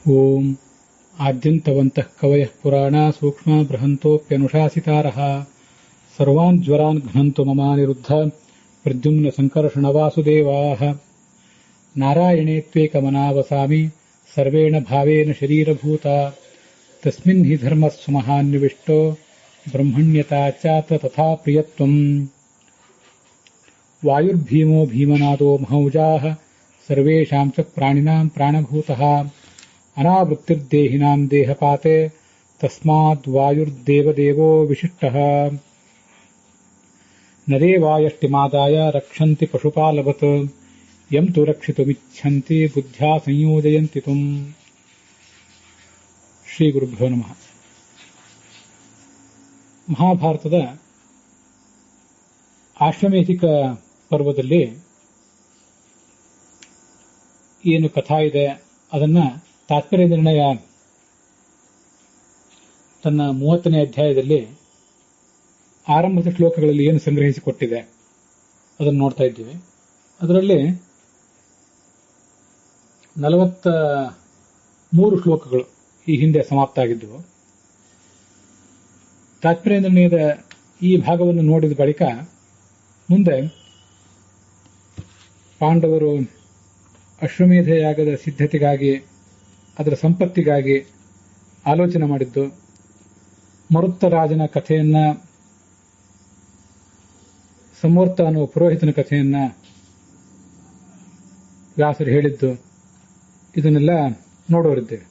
ಓಂ ಆದ್ಯಂತವಂತಃ ಕವಯಃ ಪುರಾಣ ಸೂಕ್ಷ್ಮ ಬೃಹಂತೋಪ್ಯನುಶಾಸಿತಾರಃ ಸರ್ವಾನ್ ಜ್ವರಾನ್ ಘ್ನಂತು ಮಮಾನಿರುದ್ಧ ಪ್ರದ್ಯುಮ್ನ ಸಂಕರ್ಷಣ ವಾಸುದೇವಾಃ ನಾರಾಯಣೇತ್ವೇಕಮನಾವಸಾಮಿ ಸರ್ವೇಣ ಭಾವೇನ ಶರೀರಭೂತ ತಸ್ಮಿನ್ ಹಿ ಧರ್ಮಸ್ಸು ಮಹಾನ್ವಿಷ್ಟೋ ಬ್ರಹ್ಮಣ್ಯತಾ ಚಾತ್ರ ತಥಾ ಪ್ರಿಯತ್ವಂ ವಾಯುರ್ಭೀಮೋ ಭೀಮನಾದೋ ಮಹೌಜಾಃ ಸರ್ವೇಷಾಂ ಚ ಪ್ರಾಣಿನಾಂ ಪ್ರಾಣಭೂತಃ ಅನಾವೃತ್ತಿರ್ದೇಹಿನಾಂ ದೇಹಪಾತೆ ತಸ್ಮಾದ್ ವಾಯುರ್ದೇವದೇವೋ ವಿಶಿಷ್ಟಃ ನರೇವಾಯಷ್ಟಿಮಾದಾಯ ರಕ್ಷಂತಿ ಪಶುಪಾಲವತ್ ಯಂ ತು ರಕ್ಷಿತುಮಿಚ್ಛಂತಿ ಬುದ್ಧ್ಯಾ ಸಂಯೋಜಯಂತಿ ತುಂ. ಶ್ರೀ ಗುರುಭ್ಯೋ ನಮಃ. ಮಹಾಭಾರತದ ಆಶ್ವಮೇಧಿಕ ಪರ್ವದಲ್ಲಿ ಏನು ಕಥಾ ಇದೆ ಅದನ್ನ ತಾತ್ಪರ್ಯ ನಿರ್ಣಯ ತನ್ನ 30ನೇ ಅಧ್ಯಾಯದಲ್ಲಿ ಆರಂಭದ ಶ್ಲೋಕಗಳಲ್ಲಿ ಏನು ಸಂಗ್ರಹಿಸಿಕೊಟ್ಟಿದೆ ಅದನ್ನು ನೋಡ್ತಾ ಇದ್ದೀವಿ. ಅದರಲ್ಲಿ 43 ಶ್ಲೋಕಗಳು ಈ ಹಿಂದೆ ಸಮಾಪ್ತ ಆಗಿದ್ದವು. ತಾತ್ಪರ್ಯ ನಿರ್ಣಯದ ಈ ಭಾಗವನ್ನು ನೋಡಿದ ಬಳಿಕ ಮುಂದೆ ಪಾಂಡವರು ಅಶ್ವಮೇಧ ಯಾಗದ ಸಿದ್ಧತೆಗಾಗಿ ಅದರ ಸಂಪತ್ತಿಗಾಗಿ ಆಲೋಚನೆ ಮಾಡಿದ್ದು, ಮರುತ್ತ ರಾಜನ ಕಥೆಯನ್ನ, ಸಂವರ್ತ ಅನ್ನುವ ಪುರೋಹಿತನ ಕಥೆಯನ್ನ ವ್ಯಾಸರು ಹೇಳಿದ್ದು, ಇದನ್ನೆಲ್ಲ ನೋಡೋರಿದ್ದೇವೆ.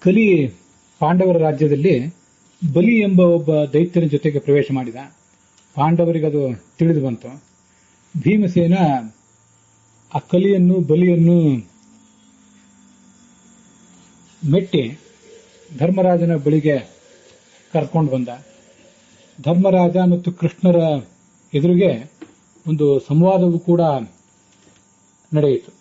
ಕಲಿ ಪಾಂಡವರ ರಾಜ್ಯದಲ್ಲಿ ಬಲಿ ಎಂಬ ಒಬ್ಬ ದೈತ್ಯನ ಜೊತೆಗೆ ಪ್ರವೇಶ ಮಾಡಿದ. ಪಾಂಡವರಿಗದು ತಿಳಿದು ಬಂತು. ಭೀಮಸೇನ ಆ ಕಲಿಯನ್ನು, ಬಲಿಯನ್ನು ಮೆಟ್ಟಿ ಧರ್ಮರಾಜನ ಬಳಿಗೆ ಕರ್ಕೊಂಡು ಬಂದ. ಧರ್ಮರಾಜ ಮತ್ತು ಕೃಷ್ಣರ ಎದುರಿಗೆ ಒಂದು ಸಂವಾದವೂ ಕೂಡ ನಡೆಯಿತು.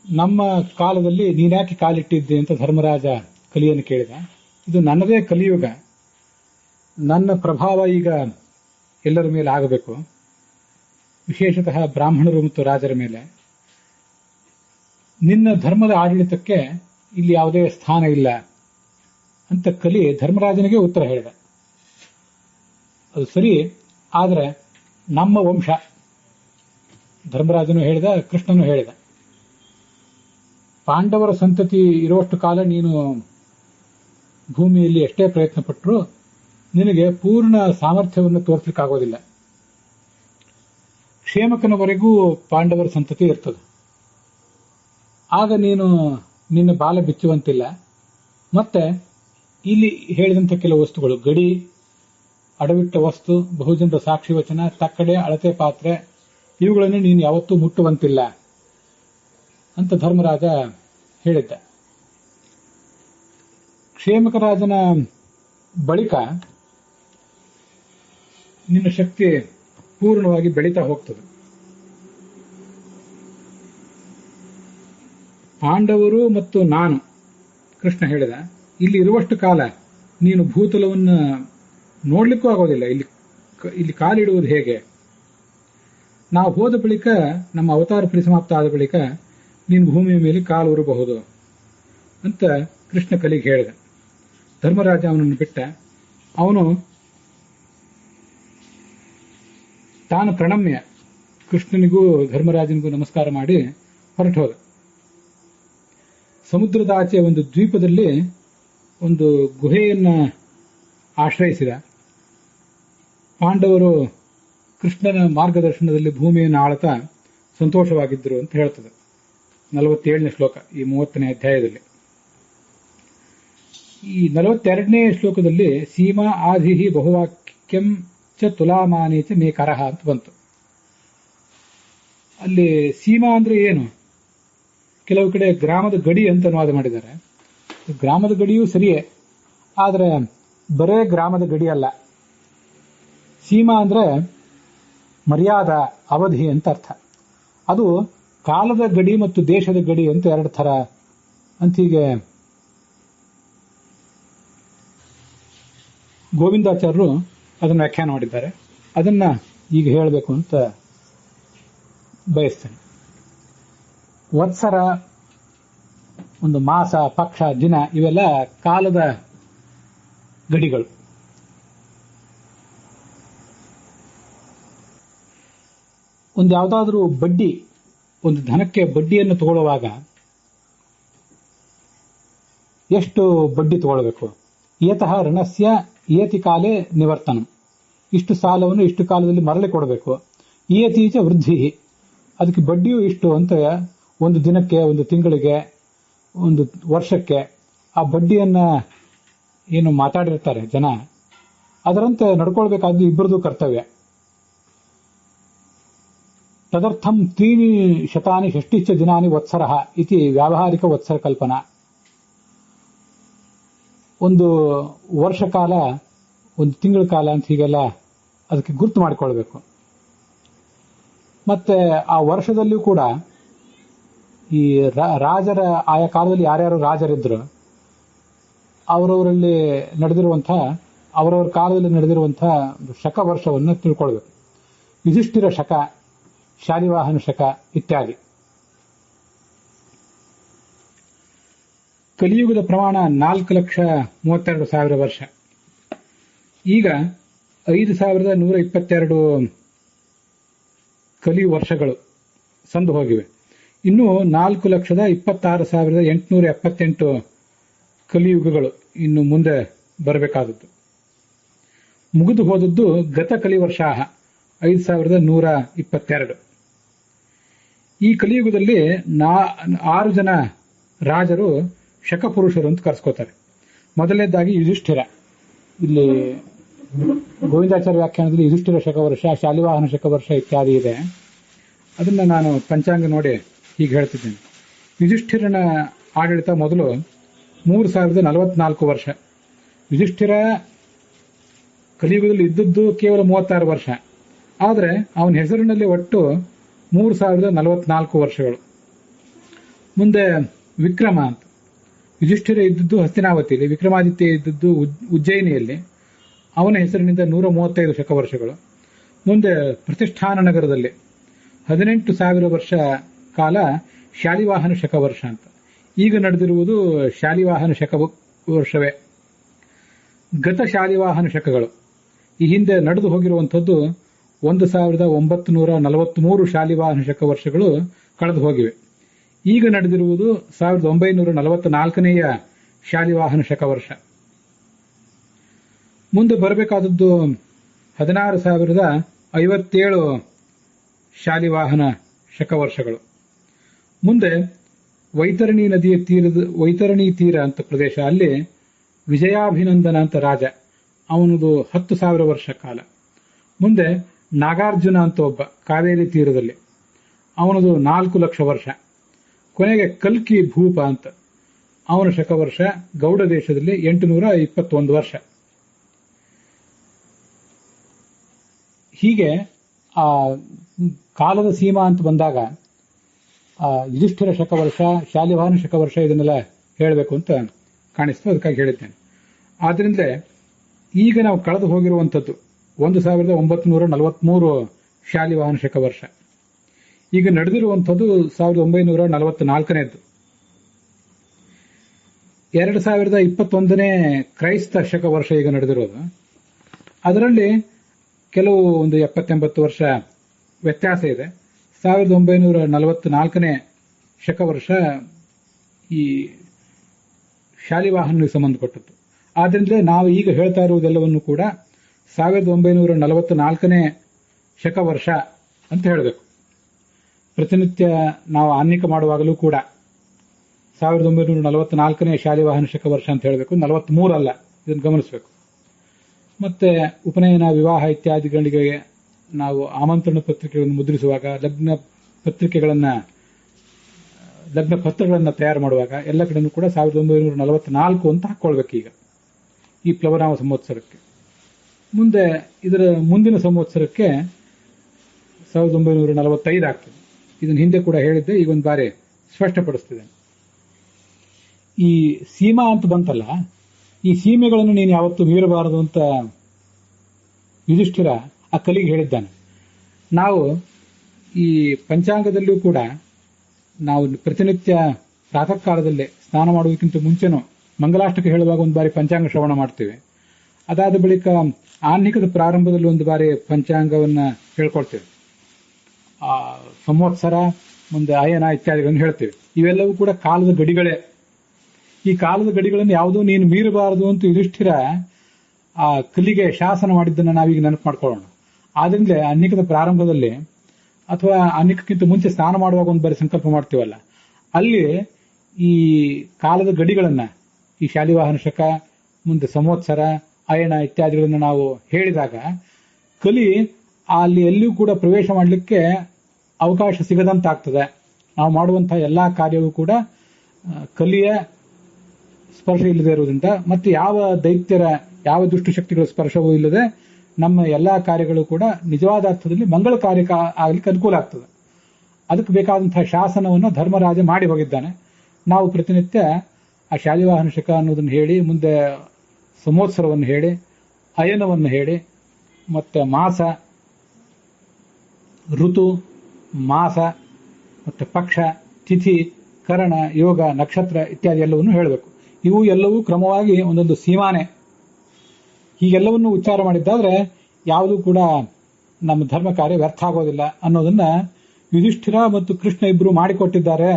ನಮ್ಮ ಕಾಲದಲ್ಲಿ ನೀನ್ಯಾಕೆ ಕಾಲಿಟ್ಟಿದ್ದೆ ಅಂತ ಧರ್ಮರಾಜ ಕಲಿಯನ್ನು ಕೇಳಿದ. ಇದು ನನ್ನದೇ ಕಲಿಯುಗ, ನನ್ನ ಪ್ರಭಾವ ಈಗ ಎಲ್ಲರ ಮೇಲೆ ಆಗಬೇಕು, ವಿಶೇಷತಃ ಬ್ರಾಹ್ಮಣರು ಮತ್ತು ರಾಜರ ಮೇಲೆ. ನಿನ್ನ ಧರ್ಮದ ಆಡಳಿತಕ್ಕೆ ಇಲ್ಲಿ ಯಾವುದೇ ಸ್ಥಾನ ಇಲ್ಲ ಅಂತ ಕಲಿ ಧರ್ಮರಾಜನಿಗೆ ಉತ್ತರ ಹೇಳಿದ. ಅದು ಸರಿ, ಆದರೆ ನಮ್ಮ ವಂಶ, ಧರ್ಮರಾಜನು ಹೇಳಿದ, ಕೃಷ್ಣನು ಹೇಳಿದ, ಪಾಂಡವರ ಸಂತತಿ ಇರುವಷ್ಟು ಕಾಲ ನೀನು ಭೂಮಿಯಲ್ಲಿ ಎಷ್ಟೇ ಪ್ರಯತ್ನ ಪಟ್ಟರೂ ನಿನಗೆ ಪೂರ್ಣ ಸಾಮರ್ಥ್ಯವನ್ನು ತೋರಿಸಲಿಕ್ಕಾಗೋದಿಲ್ಲ. ಕ್ಷೇಮಕನವರೆಗೂ ಪಾಂಡವರ ಸಂತತಿ ಇರ್ತದೆ. ಆಗ ನೀನು ನಿನ್ನ ಬಾಲ ಬಿಚ್ಚುವಂತಿಲ್ಲ. ಮತ್ತೆ ಇಲ್ಲಿ ಹೇಳಿದಂಥ ಕೆಲವು ವಸ್ತುಗಳು, ಗಡಿ, ಅಡವಿಟ್ಟ ವಸ್ತು, ಬಹುಜನರ ಸಾಕ್ಷಿ ವಚನ, ತಕ್ಕಡೆ, ಅಳತೆ ಪಾತ್ರೆ, ಇವುಗಳನ್ನು ನೀನು ಯಾವತ್ತೂ ಮುಟ್ಟುವಂತಿಲ್ಲ ಅಂತ ಧರ್ಮರಾಜ ಹೇಳಿದ್ದ. ಕ್ಷೇಮಕರಾಜನ ಬಳಿಕ ನಿನ್ನ ಶಕ್ತಿ ಪೂರ್ಣವಾಗಿ ಬೆಳೀತಾ ಹೋಗ್ತದೆ. ಪಾಂಡವರು ಮತ್ತು ನಾನು, ಕೃಷ್ಣ ಹೇಳಿದ, ಇಲ್ಲಿ ಇರುವಷ್ಟು ಕಾಲ ನೀನು ಭೂತಲವನ್ನು ನೋಡ್ಲಿಕ್ಕೂ ಆಗೋದಿಲ್ಲ. ಇಲ್ಲಿ ಕಾಲಿಡುವುದು ಹೇಗೆ? ನಾವು ಹೋದ ಬಳಿಕ, ನಮ್ಮ ಅವತಾರ ಪರಿಸಮಾಪ್ತ ಆದ ಬಳಿಕ ನೀನು ಭೂಮಿಯ ಮೇಲೆ ಕಾಲು ಉರಬಹುದು ಅಂತ ಕೃಷ್ಣ ಕಲಿಗೆ ಹೇಳಿದ. ಧರ್ಮರಾಜ ಅವನನ್ನು ಬಿಟ್ಟ. ಅವನು ತಾನು ಪ್ರಣಮ್ಯ ಕೃಷ್ಣನಿಗೂ ಧರ್ಮರಾಜನಿಗೂ ನಮಸ್ಕಾರ ಮಾಡಿ ಹೊರಟು ಹೋದ. ಸಮುದ್ರದಾಚೆ ಒಂದು ದ್ವೀಪದಲ್ಲಿ ಒಂದು ಗುಹೆಯನ್ನ ಆಶ್ರಯಿಸಿದ. ಪಾಂಡವರು ಕೃಷ್ಣನ ಮಾರ್ಗದರ್ಶನದಲ್ಲಿ ಭೂಮಿಯನ್ನು ಆಳ್ತಾ ಸಂತೋಷವಾಗಿದ್ದರು ಅಂತ ಹೇಳ್ತದೆ 47ನೇ ಶ್ಲೋಕ ಈ 30ನೇ ಅಧ್ಯಾಯದಲ್ಲಿ. ಈ 42ನೇ ಶ್ಲೋಕದಲ್ಲಿ ಸೀಮಾ ಆಧಿಹಿ ಬಹುವಾಕ್ಯಂ ಚ ತುಲಾಮಾನೇ ಚ ಮೇ ಕರಹ ಅಂತ ಬಂತು. ಅಲ್ಲಿ ಸೀಮಾ ಅಂದ್ರೆ ಏನು? ಕೆಲವು ಕಡೆ ಗ್ರಾಮದ ಗಡಿ ಅಂತ ಅನುವಾದ ಮಾಡಿದ್ದಾರೆ. ಗ್ರಾಮದ ಗಡಿಯೂ ಸರಿಯೇ, ಆದರೆ ಬರೇ ಗ್ರಾಮದ ಗಡಿ ಅಲ್ಲ. ಸೀಮಾ ಅಂದ್ರೆ ಮರ್ಯಾದಾ, ಅವಧಿ ಅಂತ ಅರ್ಥ. ಅದು ಕಾಲದ ಗಡಿ ಮತ್ತು ದೇಶದ ಗಡಿ ಅಂತ ಎರಡು ಥರ ಅಂತ ಹೀಗೆ ಗೋವಿಂದಾಚಾರ್ಯರು ಅದನ್ನು ವ್ಯಾಖ್ಯಾನ ಮಾಡಿದ್ದಾರೆ. ಅದನ್ನ ಈಗ ಹೇಳಬೇಕು ಅಂತ ಬಯಸ್ತೇನೆ. ವತ್ಸರ, ಒಂದು ಮಾಸ, ಪಕ್ಷ, ದಿನ ಇವೆಲ್ಲ ಕಾಲದ ಗಡಿಗಳು. ಒಂದು ಯಾವುದಾದ್ರೂ ಬಡ್ಡಿ, ಒಂದು ಧನಕ್ಕೆ ಬಡ್ಡಿಯನ್ನು ತಗೊಳ್ಳುವಾಗ ಎಷ್ಟು ಬಡ್ಡಿ ತಗೊಳ್ಬೇಕು? ಏತಃ ಋಣಸ್ಯ ಏತಿ ಕಾಲೇ ನಿವರ್ತನಂ. ಇಷ್ಟು ಸಾಲವನ್ನು ಇಷ್ಟು ಕಾಲದಲ್ಲಿ ಮರಳಿ ಕೊಡಬೇಕು. ಏತೀಚ ವೃದ್ಧಿ, ಅದಕ್ಕೆ ಬಡ್ಡಿಯೂ ಇಷ್ಟು ಅಂತ ಒಂದು ದಿನಕ್ಕೆ, ಒಂದು ತಿಂಗಳಿಗೆ, ಒಂದು ವರ್ಷಕ್ಕೆ ಆ ಬಡ್ಡಿಯನ್ನ ಏನು ಮಾತಾಡಿರ್ತಾರೆ ಜನ, ಅದರಂತೆ ನಡ್ಕೊಳ್ಬೇಕಾದ್ದು ಇಬ್ಬರದು ಕರ್ತವ್ಯ. ತದರ್ಥಂ 3 ಶತಾನಿ 6 ದಿನಾನಿ ವತ್ಸರಃ ಇತಿ ವ್ಯಾವಹಾರಿಕ ವತ್ಸರ ಕಲ್ಪನಾ. ಒಂದು ವರ್ಷ ಕಾಲ, ಒಂದು ತಿಂಗಳ ಕಾಲ ಅಂತ ಹೀಗೆಲ್ಲ ಅದಕ್ಕೆ ಗುರ್ತು ಮಾಡಿಕೊಳ್ಬೇಕು. ಮತ್ತೆ ಆ ವರ್ಷದಲ್ಲಿಯೂ ಕೂಡ ಈ ರಾಜರ, ಆಯಾ ಕಾಲದಲ್ಲಿ ಯಾರ್ಯಾರು ರಾಜರಿದ್ರು ಅವರವರಲ್ಲಿ ನಡೆದಿರುವಂತಹ, ಅವರವರ ಕಾಲದಲ್ಲಿ ನಡೆದಿರುವಂತಹ ಶಕ ವರ್ಷವನ್ನು ತಿಳ್ಕೊಳ್ಬೇಕು. ಯುಧಿಷ್ಠಿರ ಶಕ, ಶಾಲಿವಾಹನ ಶಕ ಇತ್ಯಾದಿ. ಕಲಿಯುಗದ ಪ್ರಮಾಣ 4,32,000 ವರ್ಷ. ಈಗ 5,122 ಕಲಿಯು ವರ್ಷಗಳು ಸಂದು ಹೋಗಿವೆ. ಇನ್ನು 4,26,878 ಕಲಿಯುಗಗಳು ಇನ್ನು ಮುಂದೆ ಬರಬೇಕಾದದ್ದು. ಮುಗಿದು ಹೋದದ್ದು ಗತ ಕಲಿವರ್ಷ 5,122. ಈ ಕಲಿಯುಗದಲ್ಲಿ 6 ಜನ ರಾಜರು ಶಕಪುರುಷರು ಅಂತ ಕರೆಸ್ಕೋತಾರೆ. ಮೊದಲನೇದಾಗಿ ಯುಧಿಷ್ಠಿರ. ಇಲ್ಲಿ ಗೋವಿಂದಾಚಾರ್ಯ ವ್ಯಾಖ್ಯಾನದಲ್ಲಿ ಯುಧಿಷ್ಠಿರ ಶಕವರ್ಷ, ಶಾಲಿವಾಹನ ಶಕವರ್ಷ ಇತ್ಯಾದಿ ಇದೆ. ಅದನ್ನ ನಾನು ಪಂಚಾಂಗ ನೋಡಿ ಹೀಗೆ ಹೇಳ್ತಿದ್ದೇನೆ. ಯುಧಿಷ್ಠಿರನ ಆಡಳಿತ ಮೊದಲು 3,044 ವರ್ಷ. ಯುಧಿಷ್ಠಿರ ಕಲಿಯುಗದಲ್ಲಿ ಇದ್ದದ್ದು ಕೇವಲ 36 ವರ್ಷ. ಆದರೆ ಅವನ ಹೆಸರಿನಲ್ಲಿ ಒಟ್ಟು 3,044 ವರ್ಷಗಳು. ಮುಂದೆ ವಿಕ್ರಮ ಅಂತ. ಯುಧಿಷ್ಠಿರ ಇದ್ದದ್ದು ಹಸ್ತಿನಾವತಿಯಲ್ಲಿ, ವಿಕ್ರಮಾದಿತ್ಯ ಇದ್ದದ್ದು ಉಜ್ಜಯಿನಿಯಲ್ಲಿ. ಅವನ ಹೆಸರಿನಿಂದ 135 ಶಕವರ್ಷಗಳು. ಮುಂದೆ ಪ್ರತಿಷ್ಠಾನ ನಗರದಲ್ಲಿ 18,000 ವರ್ಷ ಕಾಲ ಶಾಲಿವಾಹನ ಶಕವರ್ಷ ಅಂತ. ಈಗ ನಡೆದಿರುವುದು ಶಾಲಿವಾಹನ ಶಕವರ್ಷವೇ. ಗತ ಶಾಲಿವಾಹನ ಶಕಗಳು ಈ ಹಿಂದೆ ನಡೆದು ಹೋಗಿರುವಂಥದ್ದು 1,943 ಶಾಲಿವಾಹನ ಶಕವರ್ಷಗಳು ಕಳೆದು ಹೋಗಿವೆ. ಈಗ ನಡೆದಿರುವುದು 1944ನೇಯ ಶಾಲಿವಾಹನ ಶಕವರ್ಷ. ಮುಂದೆ ಬರಬೇಕಾದದ್ದು 16,057 ಶಾಲಿವಾಹನ ಶಕವರ್ಷಗಳು. ಮುಂದೆ ವೈತರಣಿ ನದಿಯ ವೈತರಣಿ ತೀರ ಅಂತ ಪ್ರದೇಶ, ಅಲ್ಲಿ ವಿಜಯಾಭಿನಂದನ ಅಂತ ರಾಜ, ಅವನದು 10,000 ವರ್ಷ ಕಾಲ. ಮುಂದೆ ನಾಗಾರ್ಜುನ ಅಂತ ಒಬ್ಬ ಕಾವೇರಿ ತೀರದಲ್ಲಿ, ಅವನದು 4 ಲಕ್ಷ ವರ್ಷ. ಕೊನೆಗೆ ಕಲ್ಕಿ ಭೂಪ ಅಂತ, ಅವನ ಶಕವರ್ಷ ಗೌಡ ದೇಶದಲ್ಲಿ 821 ವರ್ಷ. ಹೀಗೆ ಆ ಕಾಲದ ಸೀಮಾ ಅಂತ ಬಂದಾಗ ಯುಧಿಷ್ಠಿರ ಶಕವರ್ಷ, ಶಾಲಿವಾಹನ ಶಕವರ್ಷ ಇದನ್ನೆಲ್ಲ ಹೇಳಬೇಕು ಅಂತ ಕಾಣಿಸ್ತು, ಅದಕ್ಕಾಗಿ ಹೇಳಿದ್ದೇನೆ. ಆದ್ರಿಂದ ಈಗ ನಾವು ಕಳೆದು ಹೋಗಿರುವಂಥದ್ದು 1,943 ಶಾಲಿವಾಹನ ಶಕವರ್ಷ. ಈಗ ನಡೆದಿರುವಂಥದ್ದು 1944ನೇದ್ದು. 2021ನೇ ಕ್ರೈಸ್ತ ಶಕವರ್ಷ ಈಗ ನಡೆದಿರೋದು. ಅದರಲ್ಲಿ ಕೆಲವು ಒಂದು 70-80 ವರ್ಷ ವ್ಯತ್ಯಾಸ ಇದೆ. 1944ನೇ ಶಕವರ್ಷ ಈ ಶಾಲಿವಾಹನಿಗೆ ಸಂಬಂಧಪಟ್ಟದ್ದು. ಆದ್ರಿಂದಲೇ ನಾವು ಈಗ ಹೇಳ್ತಾ ಇರುವುದೆಲ್ಲವನ್ನು ಕೂಡ 1944ನೇ ಶಕವರ್ಷ ಅಂತ ಹೇಳಬೇಕು. ಪ್ರತಿನಿತ್ಯ ನಾವು ಆನ್ನಿಕ ಮಾಡುವಾಗಲೂ ಕೂಡ 1944ನೇ ಶಾಲಿವಾಹನ ಶಕವರ್ಷ ಅಂತ ಹೇಳಬೇಕು, 43 ಅಲ್ಲ, ಇದನ್ನು ಗಮನಿಸಬೇಕು. ಮತ್ತೆ ಉಪನಯನ, ವಿವಾಹ ಇತ್ಯಾದಿಗಳಿಗೆ ನಾವು ಆಮಂತ್ರಣ ಪತ್ರಿಕೆಗಳನ್ನು ಮುದ್ರಿಸುವಾಗ, ಲಗ್ನ ಪತ್ರಗಳನ್ನು ತಯಾರು ಮಾಡುವಾಗ ಎಲ್ಲ ಕಡೆನೂ ಕೂಡ 1944 ಅಂತ ಹಾಕೊಳ್ಬೇಕು ಈಗ ಈ ಪ್ಲವನಾಮ ಸಂವತ್ಸರಕ್ಕೆ. ಮುಂದೆ ಇದರ ಮುಂದಿನ ಸಂವತ್ಸರಕ್ಕೆ 1945 ಆಗ್ತದೆ. ಇದನ್ನು ಹಿಂದೆ ಕೂಡ ಹೇಳಿದ್ದೆ, ಈಗ ಒಂದು ಬಾರಿ ಸ್ಪಷ್ಟಪಡಿಸ್ತಿದೆ. ಈ ಸೀಮಾ ಅಂತ ಬಂತಲ್ಲ, ಈ ಸೀಮೆಗಳನ್ನು ನೀನು ಯಾವತ್ತೂ ಮೀರಬಾರದು ಅಂತ ಯುಧಿಷ್ಠಿರ ಆ ಕಲಿಗೆ ಹೇಳಿದ್ದಾನೆ. ನಾವು ಈ ಪಂಚಾಂಗದಲ್ಲಿಯೂ ಕೂಡ ನಾವು ಪ್ರತಿನಿತ್ಯ ಪ್ರಾತಃ ಕಾಲದಲ್ಲೇ ಸ್ನಾನ ಮಾಡುವುದಕ್ಕಿಂತ ಮುಂಚೆನೂ ಮಂಗಲಾಷ್ಟಕ್ಕೆ ಹೇಳುವಾಗ ಒಂದು ಬಾರಿ ಪಂಚಾಂಗ ಶ್ರವಣ ಮಾಡ್ತೇವೆ. ಅದಾದ ಬಳಿಕ ಆಹ್ನಿಕದ ಪ್ರಾರಂಭದಲ್ಲಿ ಒಂದು ಬಾರಿ ಪಂಚಾಂಗವನ್ನ ಹೇಳ್ಕೊಳ್ತೇವೆ. ಸಂವತ್ಸರ, ಮುಂದೆ ಅಯನ ಇತ್ಯಾದಿಗಳನ್ನು ಹೇಳ್ತೇವೆ. ಇವೆಲ್ಲವೂ ಕೂಡ ಕಾಲದ ಗಡಿಗಳೇ. ಈ ಕಾಲದ ಗಡಿಗಳನ್ನು ಯಾವುದೂ ನೀನು ಮೀರಬಾರದು ಅಂತ ಯುಧಿಷ್ಠಿರ ಆ ಕಲಿಗೆ ಶಾಸನ ಮಾಡಿದ್ದನ್ನು ನಾವೀಗ ನೆನಪು ಮಾಡ್ಕೊಳ್ಳೋಣ. ಆದ್ರಿಂದಲೇ ಆಹ್ನಿಕದ ಪ್ರಾರಂಭದಲ್ಲಿ ಅಥವಾ ಆಹ್ನಿಕಕ್ಕಿಂತ ಮುಂಚೆ ಸ್ನಾನ ಮಾಡುವಾಗ ಒಂದು ಬಾರಿ ಸಂಕಲ್ಪ ಮಾಡ್ತೀವಲ್ಲ, ಅಲ್ಲಿ ಈ ಕಾಲದ ಗಡಿಗಳನ್ನ, ಈ ಶಾಲಿವಾಹನ ಶಕ, ಮುಂದೆ ಸಂವತ್ಸರ, ಅಯನ ಇತ್ಯಾದಿಗಳನ್ನು ನಾವು ಹೇಳಿದಾಗ ಕಲಿ ಅಲ್ಲಿ ಎಲ್ಲಿಯೂ ಕೂಡ ಪ್ರವೇಶ ಮಾಡಲಿಕ್ಕೆ ಅವಕಾಶ ಸಿಗದಂತಾಗ್ತದೆ. ನಾವು ಮಾಡುವಂತಹ ಎಲ್ಲಾ ಕಾರ್ಯವೂ ಕೂಡ ಕಲಿಯ ಸ್ಪರ್ಶ ಇಲ್ಲದೆ ಇರುವುದರಿಂದ, ಮತ್ತೆ ಯಾವ ದೈತ್ಯರ ಯಾವ ದುಷ್ಟಶಕ್ತಿಗಳ ಸ್ಪರ್ಶವೂ ಇಲ್ಲದೆ ನಮ್ಮ ಎಲ್ಲಾ ಕಾರ್ಯಗಳು ಕೂಡ ನಿಜವಾದ ಅರ್ಥದಲ್ಲಿ ಮಂಗಳ ಕಾರ್ಯ ಆಗಲಿಕ್ಕೆ ಅನುಕೂಲ ಆಗ್ತದೆ. ಅದಕ್ಕೆ ಬೇಕಾದಂತಹ ಶಾಸನವನ್ನು ಧರ್ಮರಾಜ ಮಾಡಿ ಹೋಗಿದ್ದಾನೆ. ನಾವು ಪ್ರತಿನಿತ್ಯ ಆ ಶಾಲಿವಾಹನ ಶಕ ಅನ್ನೋದನ್ನು ಹೇಳಿ, ಮುಂದೆ ಸಂವತ್ಸರವನ್ನು ಹೇಳಿ, ಅಯನವನ್ನು ಹೇಳಿ, ಮತ್ತೆ ಮಾಸ, ಋತು, ಮಾಸ, ಮತ್ತೆ ಪಕ್ಷ, ತಿಥಿ, ಕರಣ, ಯೋಗ, ನಕ್ಷತ್ರ ಇತ್ಯಾದಿ ಎಲ್ಲವನ್ನು ಹೇಳಬೇಕು. ಇವು ಎಲ್ಲವೂ ಕ್ರಮವಾಗಿ ಒಂದೊಂದು ಸೀಮಾನೆ. ಹೀಗೆಲ್ಲವನ್ನು ಉಚ್ಚಾರ ಮಾಡಿದ್ದಾದ್ರೆ ಯಾವುದೂ ಕೂಡ ನಮ್ಮ ಧರ್ಮ ಕಾರ್ಯ ವ್ಯರ್ಥ ಆಗೋದಿಲ್ಲ ಅನ್ನೋದನ್ನ ಯುಧಿಷ್ಠಿರ ಮತ್ತು ಕೃಷ್ಣ ಇಬ್ಬರು ಮಾಡಿಕೊಟ್ಟಿದ್ದಾರೆ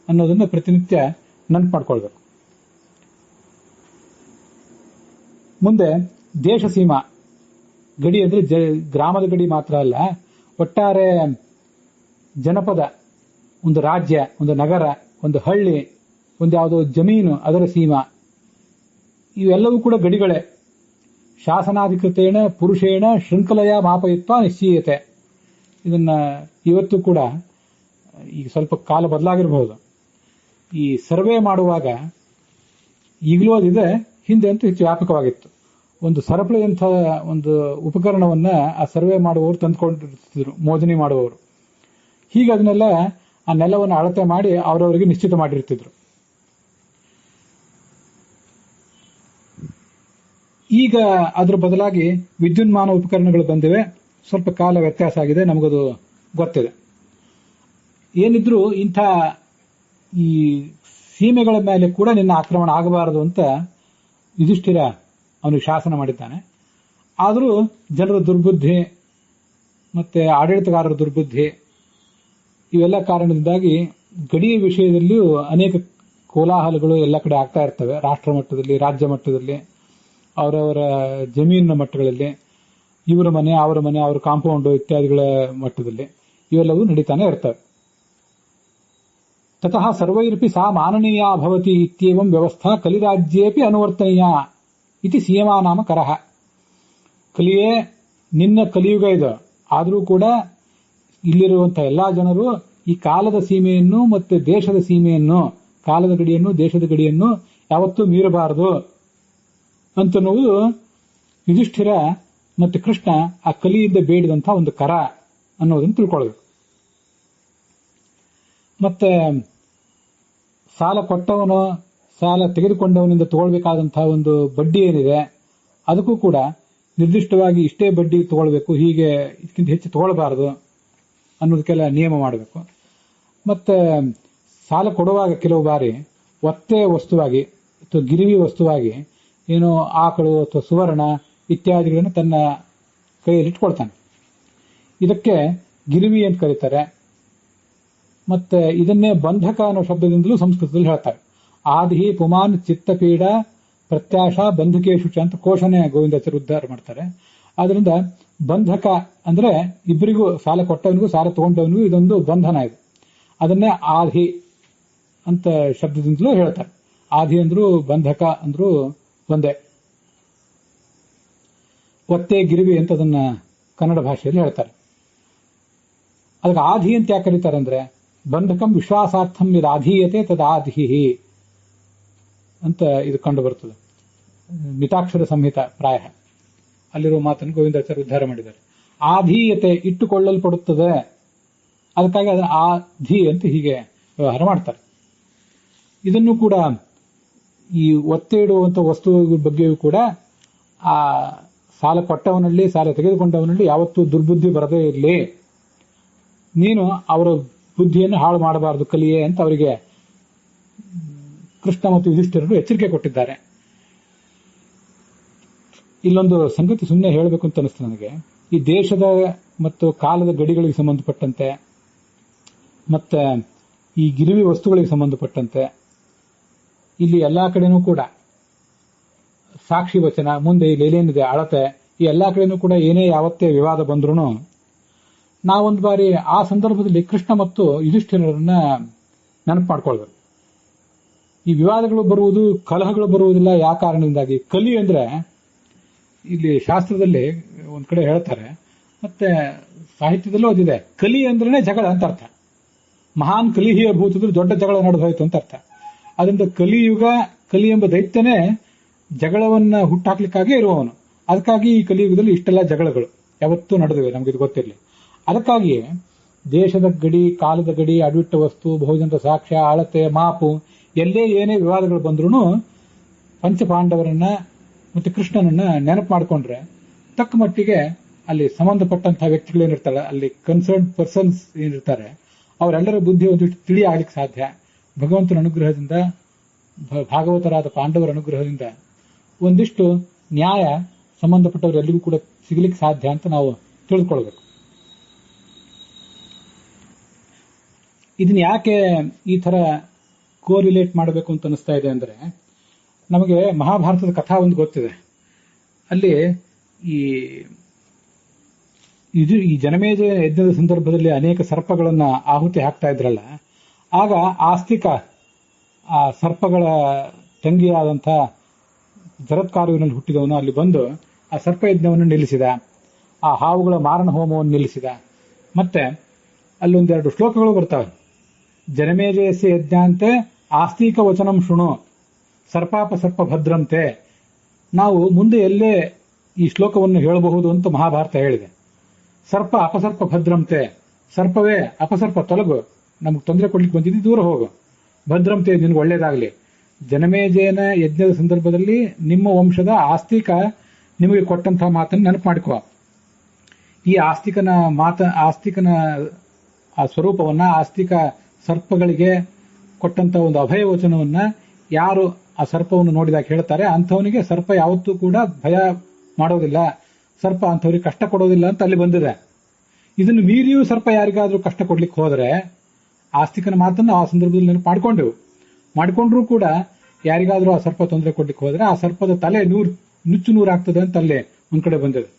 ಅನ್ನೋದನ್ನ ಪ್ರತಿನಿತ್ಯ ನೆನಪು ಮಾಡ್ಕೊಳ್ಬೇಕು. ಮುಂದೆ ದೇಶ ಸೀಮಾ ಗಡಿ ಅಂದ್ರೆ ಗ್ರಾಮದ ಗಡಿ ಮಾತ್ರ ಅಲ್ಲ, ಒಟ್ಟಾರೆ ಜನಪದ, ಒಂದು ರಾಜ್ಯ, ಒಂದು ನಗರ, ಒಂದು ಹಳ್ಳಿ, ಒಂದು ಯಾವುದೋ ಜಮೀನು, ಅದರ ಸೀಮಾ, ಇವೆಲ್ಲವೂ ಕೂಡ ಗಡಿಗಳೇ. ಶಾಸನಾಧಿಕೃತೇಣ ಪುರುಷೇಣ ಶೃಂಖಲೆಯ ಮಾಪಯಿತ್ವ ನಿಶ್ಚೀಯತೆ. ಇದನ್ನ ಇವತ್ತು ಕೂಡ ಈಗ ಸ್ವಲ್ಪ ಕಾಲ ಬದಲಾಗಿರಬಹುದು. ಈ ಸರ್ವೆ ಮಾಡುವಾಗ ಈಗಲೂ ಅದಿದೆ, ಹಿಂದೆ ಅಂತೂ ಹೆಚ್ಚು ವ್ಯಾಪಕವಾಗಿತ್ತು. ಒಂದು ಸರಪಳಿಯಂಥ ಒಂದು ಉಪಕರಣವನ್ನ ಆ ಸರ್ವೆ ಮಾಡುವವರು ತಂದುಕೊಂಡಿರ್ತಿದ್ರು, ಮೋಜಣಿ ಮಾಡುವವರು. ಹೀಗೆ ಅದನ್ನೆಲ್ಲ ಆ ನೆಲವನ್ನು ಅಳತೆ ಮಾಡಿ ಅವರವರಿಗೆ ನಿಶ್ಚಿತ ಮಾಡಿರ್ತಿದ್ರು. ಈಗ ಅದರ ಬದಲಾಗಿ ವಿದ್ಯುನ್ಮಾನ ಉಪಕರಣಗಳು ಬಂದಿವೆ. ಸ್ವಲ್ಪ ಕಾಲ ವ್ಯತ್ಯಾಸ ಆಗಿದೆ, ನಮಗದು ಗೊತ್ತಿದೆ. ಏನಿದ್ರೂ ಇಂಥ ಈ ಸೀಮೆಗಳ ಮೇಲೆ ಕೂಡ ನಿನ್ನ ಆಕ್ರಮಣ ಆಗಬಾರದು ಅಂತ ಯುಧಿಷ್ಠಿರ ಅವನಿಗೆ ಶಾಸನ ಮಾಡಿದ್ದಾನೆ. ಆದರೂ ಜನರ ದುರ್ಬುದ್ಧಿ ಮತ್ತೆ ಆಡಳಿತಗಾರರ ದುರ್ಬುದ್ಧಿ ಇವೆಲ್ಲ ಕಾರಣದಿಂದಾಗಿ ಗಡಿಯ ವಿಷಯದಲ್ಲಿಯೂ ಅನೇಕ ಕೋಲಾಹಲಗಳು ಎಲ್ಲ ಕಡೆ ಆಗ್ತಾ ಇರ್ತವೆ. ರಾಷ್ಟ್ರ ಮಟ್ಟದಲ್ಲಿ, ರಾಜ್ಯ ಮಟ್ಟದಲ್ಲಿ, ಅವರವರ ಜಮೀನಿನ ಮಟ್ಟಗಳಲ್ಲಿ, ಇವರ ಮನೆ, ಅವರ ಕಾಂಪೌಂಡ್ ಇತ್ಯಾದಿಗಳ ಮಟ್ಟದಲ್ಲಿ ಇವೆಲ್ಲವೂ ನಡೀತಾನೆ ಇರ್ತವೆ. ತತಃ ಸರ್ವೈರಪಿ ಸಾ ಮಾನನೀಯ ಭವತಿ ಇತ್ಯೇವಂ ವ್ಯವಸ್ಥಾ ಕಲಿರಾಜ್ಯೇಪಿ ಅನುವರ್ತನೀಯ ಇತಿ ಸೀಮಾ ನಾಮ ಕರಹ. ಕಲಿಯೇ ನಿನ್ನ ಕಲಿಯುಗ ಇದು. ಆದರೂ ಕೂಡ ಇಲ್ಲಿರುವಂತಹ ಎಲ್ಲಾ ಜನರು ಈ ಕಾಲದ ಸೀಮೆಯನ್ನು ಮತ್ತೆ ದೇಶದ ಸೀಮೆಯನ್ನು, ಕಾಲದ ಗಡಿಯನ್ನು, ದೇಶದ ಗಡಿಯನ್ನು ಯಾವತ್ತೂ ಮೀರಬಾರದು ಅಂತನ್ನುವುದು ಯುಧಿಷ್ಠಿರ ಮತ್ತು ಕೃಷ್ಣ ಆ ಕಲಿಯಿಂದ ಬೇಡಿದಂತಹ ಒಂದು ಕರ ಅನ್ನೋದನ್ನು ತಿಳ್ಕೊಳ್ಬೇಕು. ಮತ್ತೆ ಸಾಲ ಕೊಟ್ಟವನು, ಸಾಲ ತೆಗೆದುಕೊಂಡವನಿಂದ ತಗೊಳ್ಬೇಕಾದಂತಹ ಒಂದು ಬಡ್ಡಿ ಏನಿದೆ, ಅದಕ್ಕೂ ಕೂಡ ನಿರ್ದಿಷ್ಟವಾಗಿ ಇಷ್ಟೇ ಬಡ್ಡಿ ತಗೊಳ್ಬೇಕು, ಹೀಗೆ ಇದಕ್ಕಿಂತ ಹೆಚ್ಚು ತಗೊಳ್ಬಾರದು ಅನ್ನೋದಕ್ಕೆಲ್ಲ ನಿಯಮ ಮಾಡಬೇಕು. ಮತ್ತೆ ಸಾಲ ಕೊಡುವಾಗ ಕೆಲವು ಬಾರಿ ಒತ್ತೆ ವಸ್ತುವಾಗಿ ಅಥವಾ ಗಿರಿವಿ ವಸ್ತುವಾಗಿ ಏನೋ ಆಕಳು ಅಥವಾ ಸುವರ್ಣ ಇತ್ಯಾದಿಗಳನ್ನು ತನ್ನ ಕೈಯಲ್ಲಿಟ್ಕೊಳ್ತಾನೆ. ಇದಕ್ಕೆ ಗಿರಿವಿ ಅಂತ ಕರೀತಾರೆ. ಮತ್ತೆ ಇದನ್ನೇ ಬಂಧಕ ಅನ್ನೋ ಶಬ್ದದಿಂದಲೂ ಸಂಸ್ಕೃತದಲ್ಲಿ ಹೇಳ್ತಾರೆ. ಆದಿ ಪುಮಾನ್ ಚಿತ್ತಪೀಡ ಪ್ರತ್ಯಾಶ ಬಂಧಕೇಶು ಅಂತ ಕೋಶನೆ ಗೋವಿಂದಾಚಾರ್ಯ ಉದ್ಧಾರ ಮಾಡ್ತಾರೆ. ಆದ್ರಿಂದ ಬಂಧಕ ಅಂದ್ರೆ ಇಬ್ಬರಿಗೂ, ಸಾಲ ಕೊಟ್ಟವನಿಗೂ ಸಾಲ ತಗೊಂಡವನಿಗೂ ಇದೊಂದು ಬಂಧನ ಇದೆ. ಅದನ್ನೇ ಆದಿ ಅಂತ ಶಬ್ದದಿಂದಲೂ ಹೇಳ್ತಾರೆ. ಆದಿ ಅಂದ್ರೂ ಬಂಧಕ ಅಂದ್ರೂ ಒಂದೇ. ಒತ್ತೆ ಗಿರಿವಿ ಅಂತ ಅದನ್ನ ಕನ್ನಡ ಭಾಷೆಯಲ್ಲಿ ಹೇಳ್ತಾರೆ. ಅದಕ್ಕೆ ಆದಿ ಅಂತ ಯಾಕೆ ಕರೀತಾರೆ ಅಂದ್ರೆ, ಬಂಧಕಂ ವಿಶ್ವಾಸಾರ್ಥಂ ಯದಾಧೀಯತೆ ತದಾಧಿ ಅಂತ ಇದು ಕಂಡು ಬರ್ತದೆ. ಮಿತಾಕ್ಷರ ಸಂಹಿತ ಪ್ರಾಯ ಅಲ್ಲಿರುವ ಮಾತನ್ನು ಗೋವಿಂದಾಚಾರ್ಯ ಉದ್ಧಾರ ಮಾಡಿದ್ದಾರೆ. ಆಧೀಯತೆ ಇಟ್ಟುಕೊಳ್ಳಲ್ಪಡುತ್ತದೆ, ಅದಕ್ಕಾಗಿ ಅದನ್ನು ಆಧಿ ಅಂತ ಹೀಗೆ ವ್ಯವಹಾರ ಮಾಡ್ತಾರೆ. ಇದನ್ನು ಕೂಡ ಈ ಒತ್ತೆ ಇಡುವಂತ ವಸ್ತು ಬಗ್ಗೆಯೂ ಕೂಡ ಆ ಸಾಲ ಕೊಟ್ಟವನಲ್ಲಿ, ಸಾಲ ತೆಗೆದುಕೊಂಡವನಲ್ಲಿ ಯಾವತ್ತೂ ದುರ್ಬುದ್ಧಿ ಬರದೇ ಇರಲಿ ನೀನು ಅವರ ಬುದ್ಧಿಯನ್ನು ಹಾಳು ಮಾಡಬಾರದು ಕಲಿಯೇ ಅಂತ ಅವರಿಗೆ ಕೃಷ್ಣ ಮತ್ತು ಯುಧಿಷ್ಠಿರರು ಎಚ್ಚರಿಕೆ ಕೊಟ್ಟಿದ್ದಾರೆ. ಇಲ್ಲೊಂದು ಸಂಗತಿ ಸುಮ್ಮನೆ ಹೇಳಬೇಕು ಅಂತ ಅನಿಸ್ತು ನನಗೆ. ಈ ದೇಶದ ಮತ್ತು ಕಾಲದ ಗಡಿಗಳಿಗೆ ಸಂಬಂಧಪಟ್ಟಂತೆ ಮತ್ತೆ ಈ ಗಿರಿವಿ ವಸ್ತುಗಳಿಗೆ ಸಂಬಂಧಪಟ್ಟಂತೆ ಇಲ್ಲಿ ಎಲ್ಲಾ ಕಡೆನೂ ಕೂಡ ಸಾಕ್ಷಿ ವಚನ, ಮುಂದೆ ಇಲ್ಲಿ ಏನೇನಿದೆ ಅಳತೆ, ಈ ಎಲ್ಲಾ ಕಡೆನೂ ಕೂಡ ಏನೇ ಯಾವತ್ತೇ ವಿವಾದ ಬಂದ್ರೂ ನಾವೊಂದು ಬಾರಿ ಆ ಸಂದರ್ಭದಲ್ಲಿ ಕೃಷ್ಣ ಮತ್ತು ಯುಧಿಷ್ಠಿರರನ್ನ ನೆನಪು ಮಾಡ್ಕೊಳ್ಬೇಕು. ಈ ವಿವಾದಗಳು ಬರುವುದು, ಕಲಹಗಳು ಬರುವುದಿಲ್ಲ ಯಾವ ಕಾರಣದಿಂದಾಗಿ? ಕಲಿ ಅಂದ್ರೆ ಇಲ್ಲಿ ಶಾಸ್ತ್ರದಲ್ಲಿ ಒಂದ್ ಕಡೆ ಹೇಳ್ತಾರೆ, ಮತ್ತೆ ಸಾಹಿತ್ಯದಲ್ಲೂ ಅದಿದೆ, ಕಲಿ ಅಂದ್ರೇನೆ ಜಗಳ ಅಂತ ಅರ್ಥ. ಮಹಾನ್ ಕಲಿಹಿಯ ಭೂತದ್ರು ದೊಡ್ಡ ಜಗಳ ನಡೆದೋಯ್ತು ಅಂತ ಅರ್ಥ. ಅದರಿಂದ ಕಲಿ ಎಂಬ ದೈತ್ಯನೇ ಜಗಳವನ್ನ ಹುಟ್ಟಾಕ್ಲಿಕ್ಕಾಗಿ ಇರುವವನು. ಅದಕ್ಕಾಗಿ ಈ ಕಲಿಯುಗದಲ್ಲಿ ಇಷ್ಟೆಲ್ಲ ಜಗಳಗಳು ಯಾವತ್ತೂ ನಡೆದಿವೆ, ನಮಗಿದು ಗೊತ್ತಿರಲಿ. ಅದಕ್ಕಾಗಿಯೇ ದೇಶದ ಗಡಿ, ಕಾಲದ ಗಡಿ, ಅಡ್ವಿಟ್ಟ ವಸ್ತು, ಬಹುಜನರ ಸಾಕ್ಷ್ಯ, ಅಳತೆ, ಮಾಪು, ಎಲ್ಲೇ ಏನೇ ವಿವಾದಗಳು ಬಂದ್ರೂ ಪಂಚಪಾಂಡವರನ್ನ ಮತ್ತೆ ಕೃಷ್ಣನನ್ನ ನೆನಪು ಮಾಡಿಕೊಂಡ್ರೆ ತಕ್ಕ ಮಟ್ಟಿಗೆ ಅಲ್ಲಿ ಸಂಬಂಧಪಟ್ಟಂತಹ ವ್ಯಕ್ತಿಗಳೇನಿರ್ತಾರೆ, ಅಲ್ಲಿ ಕನ್ಸರ್ನ್ ಪರ್ಸನ್ಸ್ ಏನಿರ್ತಾರೆ, ಅವರೆಲ್ಲರ ಬುದ್ಧಿ ಒಂದಿಷ್ಟು ತಿಳಿ ಆಗ್ಲಿಕ್ಕೆ ಸಾಧ್ಯ. ಭಗವಂತನ ಅನುಗ್ರಹದಿಂದ, ಭಾಗವತರಾದ ಪಾಂಡವರ ಅನುಗ್ರಹದಿಂದ ಒಂದಿಷ್ಟು ನ್ಯಾಯ ಸಂಬಂಧಪಟ್ಟವರೆಲ್ಲರಿಗೂ ಕೂಡ ಸಿಗಲಿಕ್ಕೆ ಸಾಧ್ಯ ಅಂತ ನಾವು ತಿಳಿದುಕೊಳ್ಬೇಕು. ಇದನ್ನ ಯಾಕೆ ಈ ತರ ಕೋರಿಲೇಟ್ ಮಾಡಬೇಕು ಅಂತ ಅನಿಸ್ತಾ ಇದೆ ಅಂದ್ರೆ, ನಮಗೆ ಮಹಾಭಾರತದ ಕಥಾ ಒಂದು ಗೊತ್ತಿದೆ. ಅಲ್ಲಿ ಈ ಜನಮೇಜಯ ಯಜ್ಞದ ಸಂದರ್ಭದಲ್ಲಿ ಅನೇಕ ಸರ್ಪಗಳನ್ನ ಆಹುತಿ ಹಾಕ್ತಾ ಇದ್ರಲ್ಲ, ಆಗ ಆಸ್ತಿಕ ಆ ಸರ್ಪಗಳ ತಂಗಿಯಾದಂಥ ಜರತ್ಕಾರುವಿನಲ್ಲಿ ಹುಟ್ಟಿದವನು ಅಲ್ಲಿ ಬಂದು ಆ ಸರ್ಪಯಜ್ಞವನ್ನು ನಿಲ್ಲಿಸಿದ, ಆ ಹಾವುಗಳ ಮಾರಣ ಹೋಮವನ್ನು ನಿಲ್ಲಿಸಿದ. ಮತ್ತೆ ಅಲ್ಲೊಂದೆರಡು ಶ್ಲೋಕಗಳು ಬರ್ತವೆ. ಜನಮೇಜಯಸ್ಯ ಯಜ್ಞಾಂತೆ ಆಸ್ತಿಕ ವಚನಂ ಶೃಣು ಸರ್ಪಾಪಸರ್ಪ ಭದ್ರಂತೆ. ನಾವು ಮುಂದೆ ಎಲ್ಲೇ ಈ ಶ್ಲೋಕವನ್ನು ಹೇಳಬಹುದು ಅಂತ ಮಹಾಭಾರತ ಹೇಳಿದೆ. ಸರ್ಪ ಅಪಸರ್ಪ ಭದ್ರಂತೆ, ಸರ್ಪವೇ ಅಪಸರ್ಪ ತೊಲಗು, ನಮ್ಗೆ ತೊಂದರೆ ಕೊಡ್ಲಿಕ್ಕೆ ಬಂದಿದ್ದು ದೂರ ಹೋಗು, ಭದ್ರಂತೆ ನಿನ್ಗೆ ಒಳ್ಳೇದಾಗಲಿ. ಜನಮೇಜಯನ ಯಜ್ಞದ ಸಂದರ್ಭದಲ್ಲಿ ನಿಮ್ಮ ವಂಶದ ಆಸ್ತಿಕ ನಿಮಗೆ ಕೊಟ್ಟಂತಹ ಮಾತನ್ನು ನೆನಪು ಮಾಡಿಕೋ. ಈ ಆಸ್ತಿಕನ ಆ ಸ್ವರೂಪವನ್ನ, ಆಸ್ತಿಕ ಸರ್ಪಗಳಿಗೆ ಕೊಟ್ಟಂತ ಒಂದು ಅಭಯ ವಚನವನ್ನ ಯಾರು ಆ ಸರ್ಪವನ್ನು ನೋಡಿದಾಗ ಹೇಳ್ತಾರೆ, ಅಂಥವನಿಗೆ ಸರ್ಪ ಯಾವತ್ತೂ ಕೂಡ ಭಯ ಮಾಡೋದಿಲ್ಲ, ಸರ್ಪ ಅಂಥವ್ರಿಗೆ ಕಷ್ಟ ಕೊಡೋದಿಲ್ಲ ಅಂತ ಅಲ್ಲಿ ಬಂದಿದೆ. ಇದನ್ನು ಮೀರಿಯೂ ಸರ್ಪ ಯಾರಿಗಾದ್ರೂ ಕಷ್ಟ ಕೊಡ್ಲಿಕ್ಕೆ ಹೋದರೆ, ಆಸ್ತಿಕನ ಮಾತನ್ನು ಆ ಸಂದರ್ಭದಲ್ಲಿ ನೆನಪು ಮಾಡಿಕೊಂಡ್ರೂ ಕೂಡ ಯಾರಿಗಾದ್ರೂ ಆ ಸರ್ಪ ತೊಂದರೆ ಕೊಡ್ಲಿಕ್ಕೆ ಹೋದ್ರೆ ಆ ಸರ್ಪದ ತಲೆ ನುಚ್ಚು ನೂರಾಗ್ತದೆ ಅಂತ ಅಲ್ಲೇ ಒಂದ್ ಕಡೆ ಬಂದಿದೆ.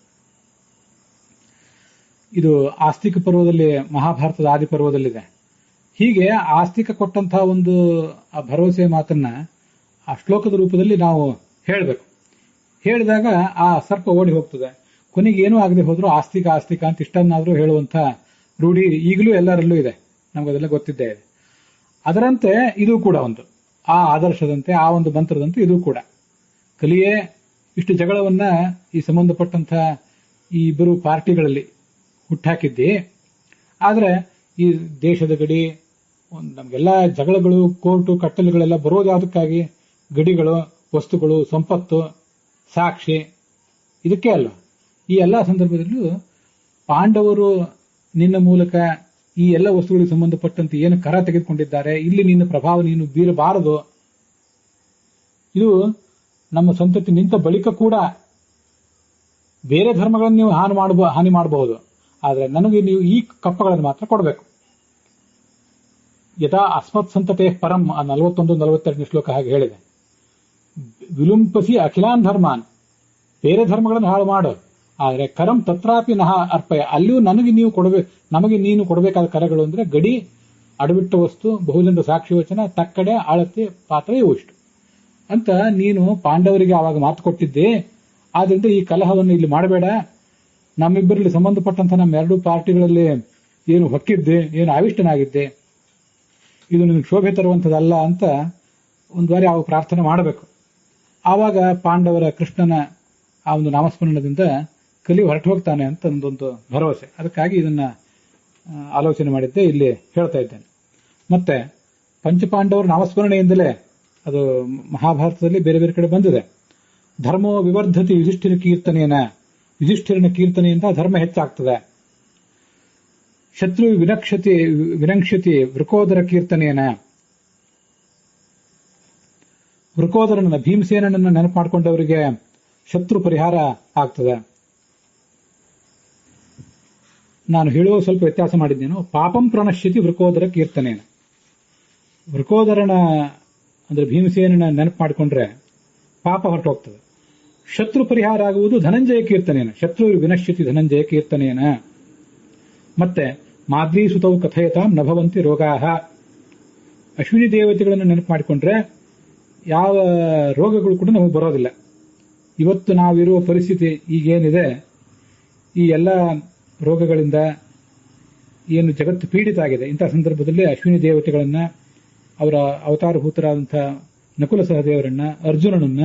ಇದು ಆಸ್ತಿಕ ಪರ್ವದಲ್ಲಿ, ಮಹಾಭಾರತದ ಆದಿ ಪರ್ವದಲ್ಲಿದೆ. ಹೀಗೆ ಆಸ್ತಿಕ ಕೊಟ್ಟಂತಹ ಒಂದು ಆ ಭರವಸೆ ಮಾತನ್ನ ಆ ಶ್ಲೋಕದ ರೂಪದಲ್ಲಿ ನಾವು ಹೇಳಬೇಕು. ಹೇಳಿದಾಗ ಆ ಸರ್ಪ ಓಡಿ ಹೋಗ್ತದೆ. ಕೊನೆಗೆ ಏನೂ ಆಗದೆ ಹೋದ್ರು ಆಸ್ತಿಕ ಅಂತ ಇಷ್ಟನ್ನಾದ್ರೂ ಹೇಳುವಂತ ರೂಢಿ ಈಗಲೂ ಎಲ್ಲರಲ್ಲೂ ಇದೆ, ನಮಗದೆಲ್ಲ ಗೊತ್ತಿದ್ದೇ ಇದೆ. ಅದರಂತೆ ಇದು ಕೂಡ ಒಂದು ಆ ಆದರ್ಶದಂತೆ, ಆ ಒಂದು ಮಂತ್ರದಂತೆ ಇದು ಕೂಡ ಕಲಿಯೇ ಇಷ್ಟು ಜಗಳವನ್ನ ಈ ಸಂಬಂಧಪಟ್ಟಂತ ಈ ಇಬ್ಬರು ಪಾರ್ಟಿಗಳಲ್ಲಿ ಹುಟ್ಟಾಕಿದ್ದಿ. ಆದ್ರೆ ಈ ದೇಶದ ಗಡಿ, ನಮಗೆಲ್ಲ ಜಗಳಗಳು, ಕೋರ್ಟು ಕಟ್ಟಲೆಗಳೆಲ್ಲ ಬರೋದು ಯಾವುದಕ್ಕಾಗಿ? ಗಡಿಗಳು, ವಸ್ತುಗಳು, ಸಂಪತ್ತು, ಸಾಕ್ಷಿ, ಇದಕ್ಕೆ ಅಲ್ಲ. ಈ ಎಲ್ಲ ಸಂದರ್ಭದಲ್ಲೂ ಪಾಂಡವರು ನಿನ್ನ ಮೂಲಕ ಈ ಎಲ್ಲ ವಸ್ತುಗಳಿಗೆ ಸಂಬಂಧಪಟ್ಟಂತೆ ಏನು ಕರ ತೆಗೆದುಕೊಂಡಿದ್ದಾರೆ, ಇಲ್ಲಿ ನಿನ್ನ ಪ್ರಭಾವ ನೀನು ಬೀರಬಾರದು. ಇದು ನಮ್ಮ ಸಂತತಿ ನಿಂತ ಬಳಿಕ ಕೂಡ ಬೇರೆ ಧರ್ಮಗಳನ್ನು ನೀವು ಹಾನಿ ಮಾಡಬಹುದು, ಆದರೆ ನನಗೆ ನೀವು ಈ ಕಪ್ಪಗಳನ್ನು ಮಾತ್ರ ಕೊಡಬೇಕು. ಯಥಾ ಅಸ್ಮತ್ ಸಂತತೆ ಪರಂ 41-42 ಶ್ಲೋಕ ಹಾಗೆ ಹೇಳಿದೆ. ವಿಲುಂಪಸಿ ಅಖಿಲಾನ್ ಧರ್ಮಾನ್, ಬೇರೆ ಧರ್ಮಗಳನ್ನು ಹಾಳು ಮಾಡು, ಆದರೆ ಕರಂ ತತ್ರಾಪಿ ನಹ ಅರ್ಪಯ, ಅಲ್ಲಿಯೂ ನಮಗೆ ನೀನು ಕೊಡಬೇಕಾದ ಕರಗಳು ಅಂದ್ರೆ ಗಡಿ, ಅಡವಿಟ್ಟ ವಸ್ತು, ಬಹುಜನರ ಸಾಕ್ಷಿ ವಚನ, ತಕ್ಕಡೆ, ಅಳತೆ, ಪಾತ್ರ, ಇವು ಇಷ್ಟು ಅಂತ ನೀನು ಪಾಂಡವರಿಗೆ ಆವಾಗ ಮಾತು ಕೊಟ್ಟಿದ್ದೆ. ಆದ್ರಿಂದ ಈ ಕಲಹವನ್ನು ಇಲ್ಲಿ ಮಾಡಬೇಡ, ನಮ್ಮಿಬ್ಬರಲ್ಲಿ ಸಂಬಂಧಪಟ್ಟಂತ ನಮ್ಮ ಎರಡೂ ಪಾರ್ಟಿಗಳಲ್ಲಿ ಏನು ಹೊಕ್ಕಿದ್ದೆ, ಏನು ಆವಿಷ್ಟನಾಗಿದ್ದೆ, ಇದು ನಿನಗೆ ಶೋಭೆ ತರುವಂಥದ್ದಲ್ಲ ಅಂತ ಒಂದು ಬಾರಿ ಅವಾಗ ಪ್ರಾರ್ಥನೆ ಮಾಡಬೇಕು. ಆವಾಗ ಪಾಂಡವರ ಕೃಷ್ಣನ ಆ ಒಂದು ನಾಮಸ್ಮರಣದಿಂದ ಕಲಿ ಹೊರಟು ಹೋಗ್ತಾನೆ ಅಂತ ಒಂದೊಂದು ಭರವಸೆ. ಅದಕ್ಕಾಗಿ ಇದನ್ನ ಆಲೋಚನೆ ಮಾಡಿದ್ದೆ, ಇಲ್ಲಿ ಹೇಳ್ತಾ ಇದ್ದೇನೆ. ಮತ್ತೆ ಪಂಚಪಾಂಡವರ ನಾಮಸ್ಮರಣೆಯಿಂದಲೇ ಅದು ಮಹಾಭಾರತದಲ್ಲಿ ಬೇರೆ ಬೇರೆ ಕಡೆ ಬಂದಿದೆ. ಧರ್ಮೋ ವಿವರ್ಧತಿ ಯುಧಿಷ್ಠಿರ ಕೀರ್ತನೆಯನ್ನ, ಯುಧಿಷ್ಠಿರನ ಕೀರ್ತನೆಯಿಂದ ಧರ್ಮ ಹೆಚ್ಚಾಗ್ತದೆ. ಶತ್ರು ವಿನಂಕ್ಷತಿ ವೃಕೋದರ ಕೀರ್ತನೆಯನ. ವೃಕೋದರನ ಭೀಮಸೇನನನ್ನು ನೆನಪು ಮಾಡಿಕೊಂಡವರಿಗೆ ಶತ್ರು ಪರಿಹಾರ ಆಗ್ತದೆ. ನಾನು ಹೇಳುವ ಸ್ವಲ್ಪ ವ್ಯತ್ಯಾಸ ಮಾಡಿದ್ದೇನು. ಪಾಪಂ ಪ್ರಣಶ್ಯತಿ ವೃಕೋದರ ಕೀರ್ತನೆಯನ. ವೃಕೋದರನ ಅಂದ್ರೆ ಭೀಮಸೇನನ ನೆನಪು ಮಾಡಿಕೊಂಡ್ರೆ ಪಾಪ ಹೊರಟೋಗ್ತದೆ. ಶತ್ರು ಪರಿಹಾರ ಆಗುವುದು ಧನಂಜಯ ಕೀರ್ತನೆಯನ. ಶತ್ರು ವಿನಶ್ಯತಿ ಧನಂಜಯ ಕೀರ್ತನೆಯನ. ಮತ್ತೆ ಮಾದ್ರಿ ಸುತವು ಕಥಯತಾಂ ನಭವಂತಿ ರೋಗಾಹ. ಅಶ್ವಿನಿ ದೇವತೆಗಳನ್ನು ನೆನಪು ಮಾಡಿಕೊಂಡ್ರೆ ಯಾವ ರೋಗಗಳು ಕೂಡ ನಮಗೆ ಬರೋದಿಲ್ಲ. ಇವತ್ತು ನಾವಿರುವ ಪರಿಸ್ಥಿತಿ ಈಗೇನಿದೆ, ಈ ಎಲ್ಲ ರೋಗಗಳಿಂದ ಏನು ಜಗತ್ತು ಪೀಡಿತ ಆಗಿದೆ, ಇಂತಹ ಸಂದರ್ಭದಲ್ಲಿ ಅಶ್ವಿನಿ ದೇವತೆಗಳನ್ನ, ಅವರ ಅವತಾರಭೂತರಾದಂತಹ ನಕುಲ ಸಹದೇವರನ್ನ, ಅರ್ಜುನನನ್ನ,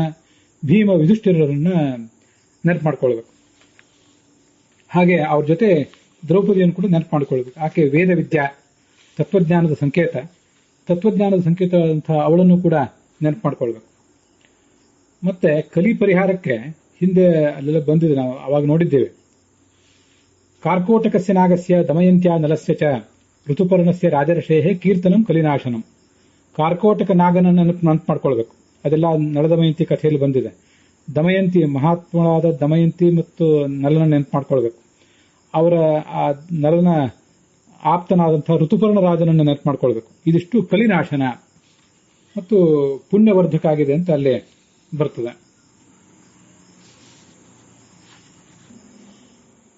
ಭೀಮ ವಿದುಷ್ಟಿರರನ್ನ ನೆನಪು ಮಾಡ್ಕೊಳ್ಬೇಕು. ಹಾಗೆ ಅವ್ರ ಜೊತೆ ದ್ರೌಪದಿಯನ್ನು ಕೂಡ ನೆನಪು ಮಾಡಿಕೊಳ್ಬೇಕು. ಆಕೆ ವೇದ ವಿದ್ಯಾ, ತತ್ವಜ್ಞಾನದ ಸಂಕೇತವಾದಂತಹ ಅವಳನ್ನು ಕೂಡ ನೆನಪು ಮಾಡ್ಕೊಳ್ಬೇಕು. ಮತ್ತೆ ಕಲಿ ಪರಿಹಾರಕ್ಕೆ ಹಿಂದೆ ಅಲ್ಲೆಲ್ಲ ಬಂದಿದೆ, ನಾವು ಅವಾಗ ನೋಡಿದ್ದೇವೆ. ಕಾರ್ಕೋಟಕಸ್ಯ ನಾಗಸ್ಯ ದಮಯಂತ್ಯ ನಲಸ್ಯ ಚ ಋತುಪರ್ಣಸ್ಯ ರಾಜರ್ಷೇಹೇ ಕೀರ್ತನಂ ಕಲಿನಾಶನಂ. ಕಾರ್ಕೋಟಕ ನಾಗನನ್ನು ನೆನಪು ಮಾಡ್ಕೊಳ್ಬೇಕು. ಅದೆಲ್ಲ ನಳದಮಯಂತಿ ಕಥೆಯಲ್ಲಿ ಬಂದಿದೆ. ದಮಯಂತಿ, ಮಹಾತ್ಮಳಾದ ದಮಯಂತಿ ಮತ್ತು ನಲನ ನೆನಪು ಮಾಡ್ಕೊಳ್ಬೇಕು. ಅವರ ಆ ನಲನ ಆಪ್ತನಾದಂತಹ ಋತುಪರ್ಣ ರಾಜನನ್ನು ನೆನಪು ಮಾಡ್ಕೊಳ್ಬೇಕು. ಇದಿಷ್ಟು ಕಲಿನಾಶನ ಮತ್ತು ಪುಣ್ಯವರ್ಧಕ ಆಗಿದೆ ಅಂತ ಅಲ್ಲೇ ಬರ್ತದೆ.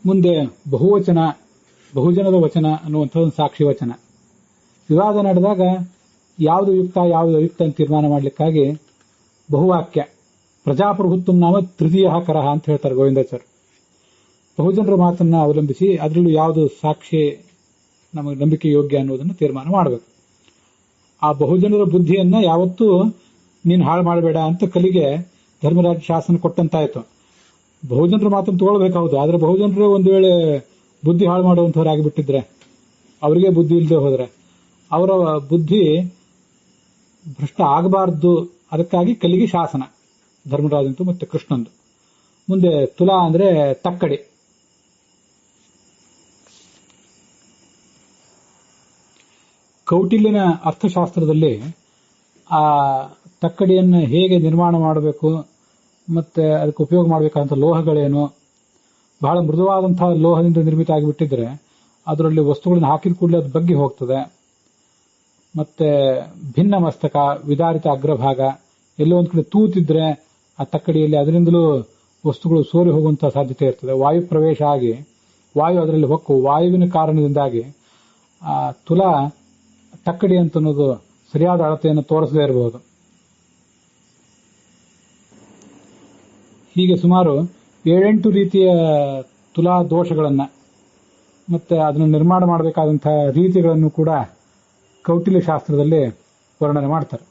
ಮುಂದೆ ಬಹುವಚನ, ಬಹುಜನದ ವಚನ ಅನ್ನುವಂಥ ಒಂದು ಸಾಕ್ಷಿ ವಚನ. ವಿವಾದ ನಡೆದಾಗ ಯಾವುದು ಯುಕ್ತ ಯಾವುದು ಅಯುಕ್ತ ಅಂತ ತೀರ್ಮಾನ ಮಾಡಲಿಕ್ಕಾಗಿ ಬಹುವಾಕ್ಯ, ಪ್ರಜಾಪ್ರಭುತ್ವ ನಾಮ ತೃತೀಯ ಕರಹ ಅಂತ ಹೇಳ್ತಾರೆ ಗೋವಿಂದಾಚಾರ್ಯ. ಬಹುಜನರ ಮಾತನ್ನ ಅವಲಂಬಿಸಿ ಅದರಲ್ಲೂ ಯಾವುದು ಸಾಕ್ಷಿ ನಮಗೆ ನಂಬಿಕೆ ಯೋಗ್ಯ ಅನ್ನೋದನ್ನು ತೀರ್ಮಾನ ಮಾಡಬೇಕು. ಆ ಬಹುಜನರ ಬುದ್ಧಿಯನ್ನ ಯಾವತ್ತೂ ನೀನು ಹಾಳು ಮಾಡಬೇಡ ಅಂತ ಕಲಿಗೆ ಧರ್ಮರಾಜ ಶಾಸನ ಕೊಟ್ಟಂತಾಯ್ತು. ಬಹುಜನರ ಮಾತನ್ನು ತಗೊಳ್ಬೇಕಾಗುದು, ಆದ್ರೆ ಬಹುಜನರೇ ಒಂದು ವೇಳೆ ಬುದ್ಧಿ ಹಾಳು ಮಾಡುವಂಥವ್ರಾಗಿಬಿಟ್ಟಿದ್ರೆ, ಅವರಿಗೆ ಬುದ್ಧಿ ಇಲ್ಲದೆ ಹೋದ್ರೆ ಅವರ ಬುದ್ಧಿ ಭ್ರಷ್ಟ ಆಗಬಾರ್ದು. ಅದಕ್ಕಾಗಿ ಕಲಿಗೆ ಶಾಸನ, ಧರ್ಮರಾಜಂತು ಮತ್ತೆ ಕೃಷ್ಣಂದು. ಮುಂದೆ ತುಲಾ ಅಂದ್ರೆ ತಕ್ಕಡಿ. ಕೌಟಿಲ್ಯನ ಅರ್ಥಶಾಸ್ತ್ರದಲ್ಲಿ ಆ ತಕ್ಕಡಿಯನ್ನು ಹೇಗೆ ನಿರ್ಮಾಣ ಮಾಡಬೇಕು ಮತ್ತೆ ಅದಕ್ಕೆ ಉಪಯೋಗ ಮಾಡಬೇಕಾದಂಥ ಲೋಹಗಳೇನು, ಬಹಳ ಮೃದುವಾದಂತಹ ಲೋಹದಿಂದ ನಿರ್ಮಿತ ಆಗಿಬಿಟ್ಟಿದ್ರೆ ಅದರಲ್ಲಿ ವಸ್ತುಗಳನ್ನು ಹಾಕಿದ ಕೂಡಲೇ ಅದು ಬಗ್ಗಿ ಹೋಗ್ತದೆ. ಮತ್ತೆ ಭಿನ್ನ ಮಸ್ತಕ, ವಿದಾರಿತ ಅಗ್ರಭಾಗ, ಎಲ್ಲೋ ಒಂದು ಕಡೆ ತೂತಿದ್ರೆ ಆ ತಕ್ಕಡಿಯಲ್ಲಿ ಅದರಿಂದಲೂ ವಸ್ತುಗಳು ಸೋರಿ ಹೋಗುವಂತಹ ಸಾಧ್ಯತೆ ಇರ್ತದೆ. ವಾಯು ಪ್ರವೇಶ ಆಗಿ ವಾಯು ಅದರಲ್ಲಿ ಹೊಕ್ಕು, ವಾಯುವಿನ ಕಾರಣದಿಂದಾಗಿ ಆ ತುಲಾ ತಕ್ಕಡಿ ಅಂತ ಅನ್ನೋದು ಸರಿಯಾದ ಅಳತೆಯನ್ನು ತೋರಿಸದೇ ಇರಬಹುದು. ಹೀಗೆ ಸುಮಾರು 7-8 ರೀತಿಯ ತುಲಾ ದೋಷಗಳನ್ನ ಮತ್ತೆ ಅದನ್ನು ನಿರ್ಮಾಣ ಮಾಡಬೇಕಾದಂತಹ ರೀತಿಗಳನ್ನು ಕೂಡ ಕೌಟಿಲ್ಯ ಶಾಸ್ತ್ರದಲ್ಲಿ ವರ್ಣನೆ ಮಾಡ್ತಾರೆ.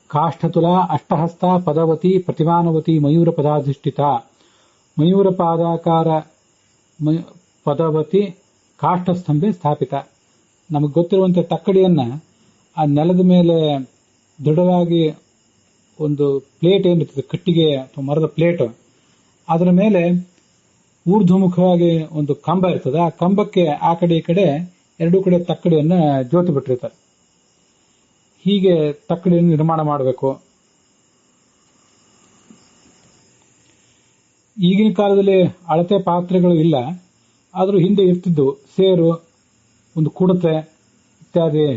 ಕಾಷ್ಠತುಲಾ ಅಷ್ಟಹಸ್ತ ಪದವತಿ ಪ್ರತಿಮಾನವತಿ ಮಯೂರ ಪದಾಧಿಷ್ಠಿತ. ಮಯೂರ ಪಾದಾಕಾರ ಪದವತಿ ಕಾಷ್ಠಸ್ತಂಭೆ ಸ್ಥಾಪಿತ. ನಮಗೆ ಗೊತ್ತಿರುವಂತೆ ತಕ್ಕಡಿಯನ್ನ ಆ ನೆಲದ ಮೇಲೆ ದೃಢವಾಗಿ ಒಂದು ಪ್ಲೇಟ್ ಏನಿರ್ತದೆ, ಕಟ್ಟಿಗೆ ಅಥವಾ ಮರದ ಪ್ಲೇಟ್, ಅದರ ಮೇಲೆ ಊರ್ಧ್ವಮುಖವಾಗಿ ಒಂದು ಕಂಬ ಇರ್ತದೆ. ಆ ಕಂಬಕ್ಕೆ ಆ ಕಡೆ ಈ ಕಡೆ ಎರಡೂ ಕಡೆ ತಕ್ಕಡಿಯನ್ನ ಜೋತು ಬಿಟ್ಟಿರ್ತಾರೆ. ಹೀಗೆ ತಕ್ಕಡಿಯನ್ನು ನಿರ್ಮಾಣ ಮಾಡಬೇಕು. ಈಗಿನ ಕಾಲದಲ್ಲಿ ಅಳತೆ ಪಾತ್ರೆಗಳು ಇಲ್ಲ, ಆದರೂ ಹಿಂದೆ ಇರ್ತಿದ್ದು ಸೇರು, ಒಂದು ಕುಡತೆ ಇತ್ಯಾದಿ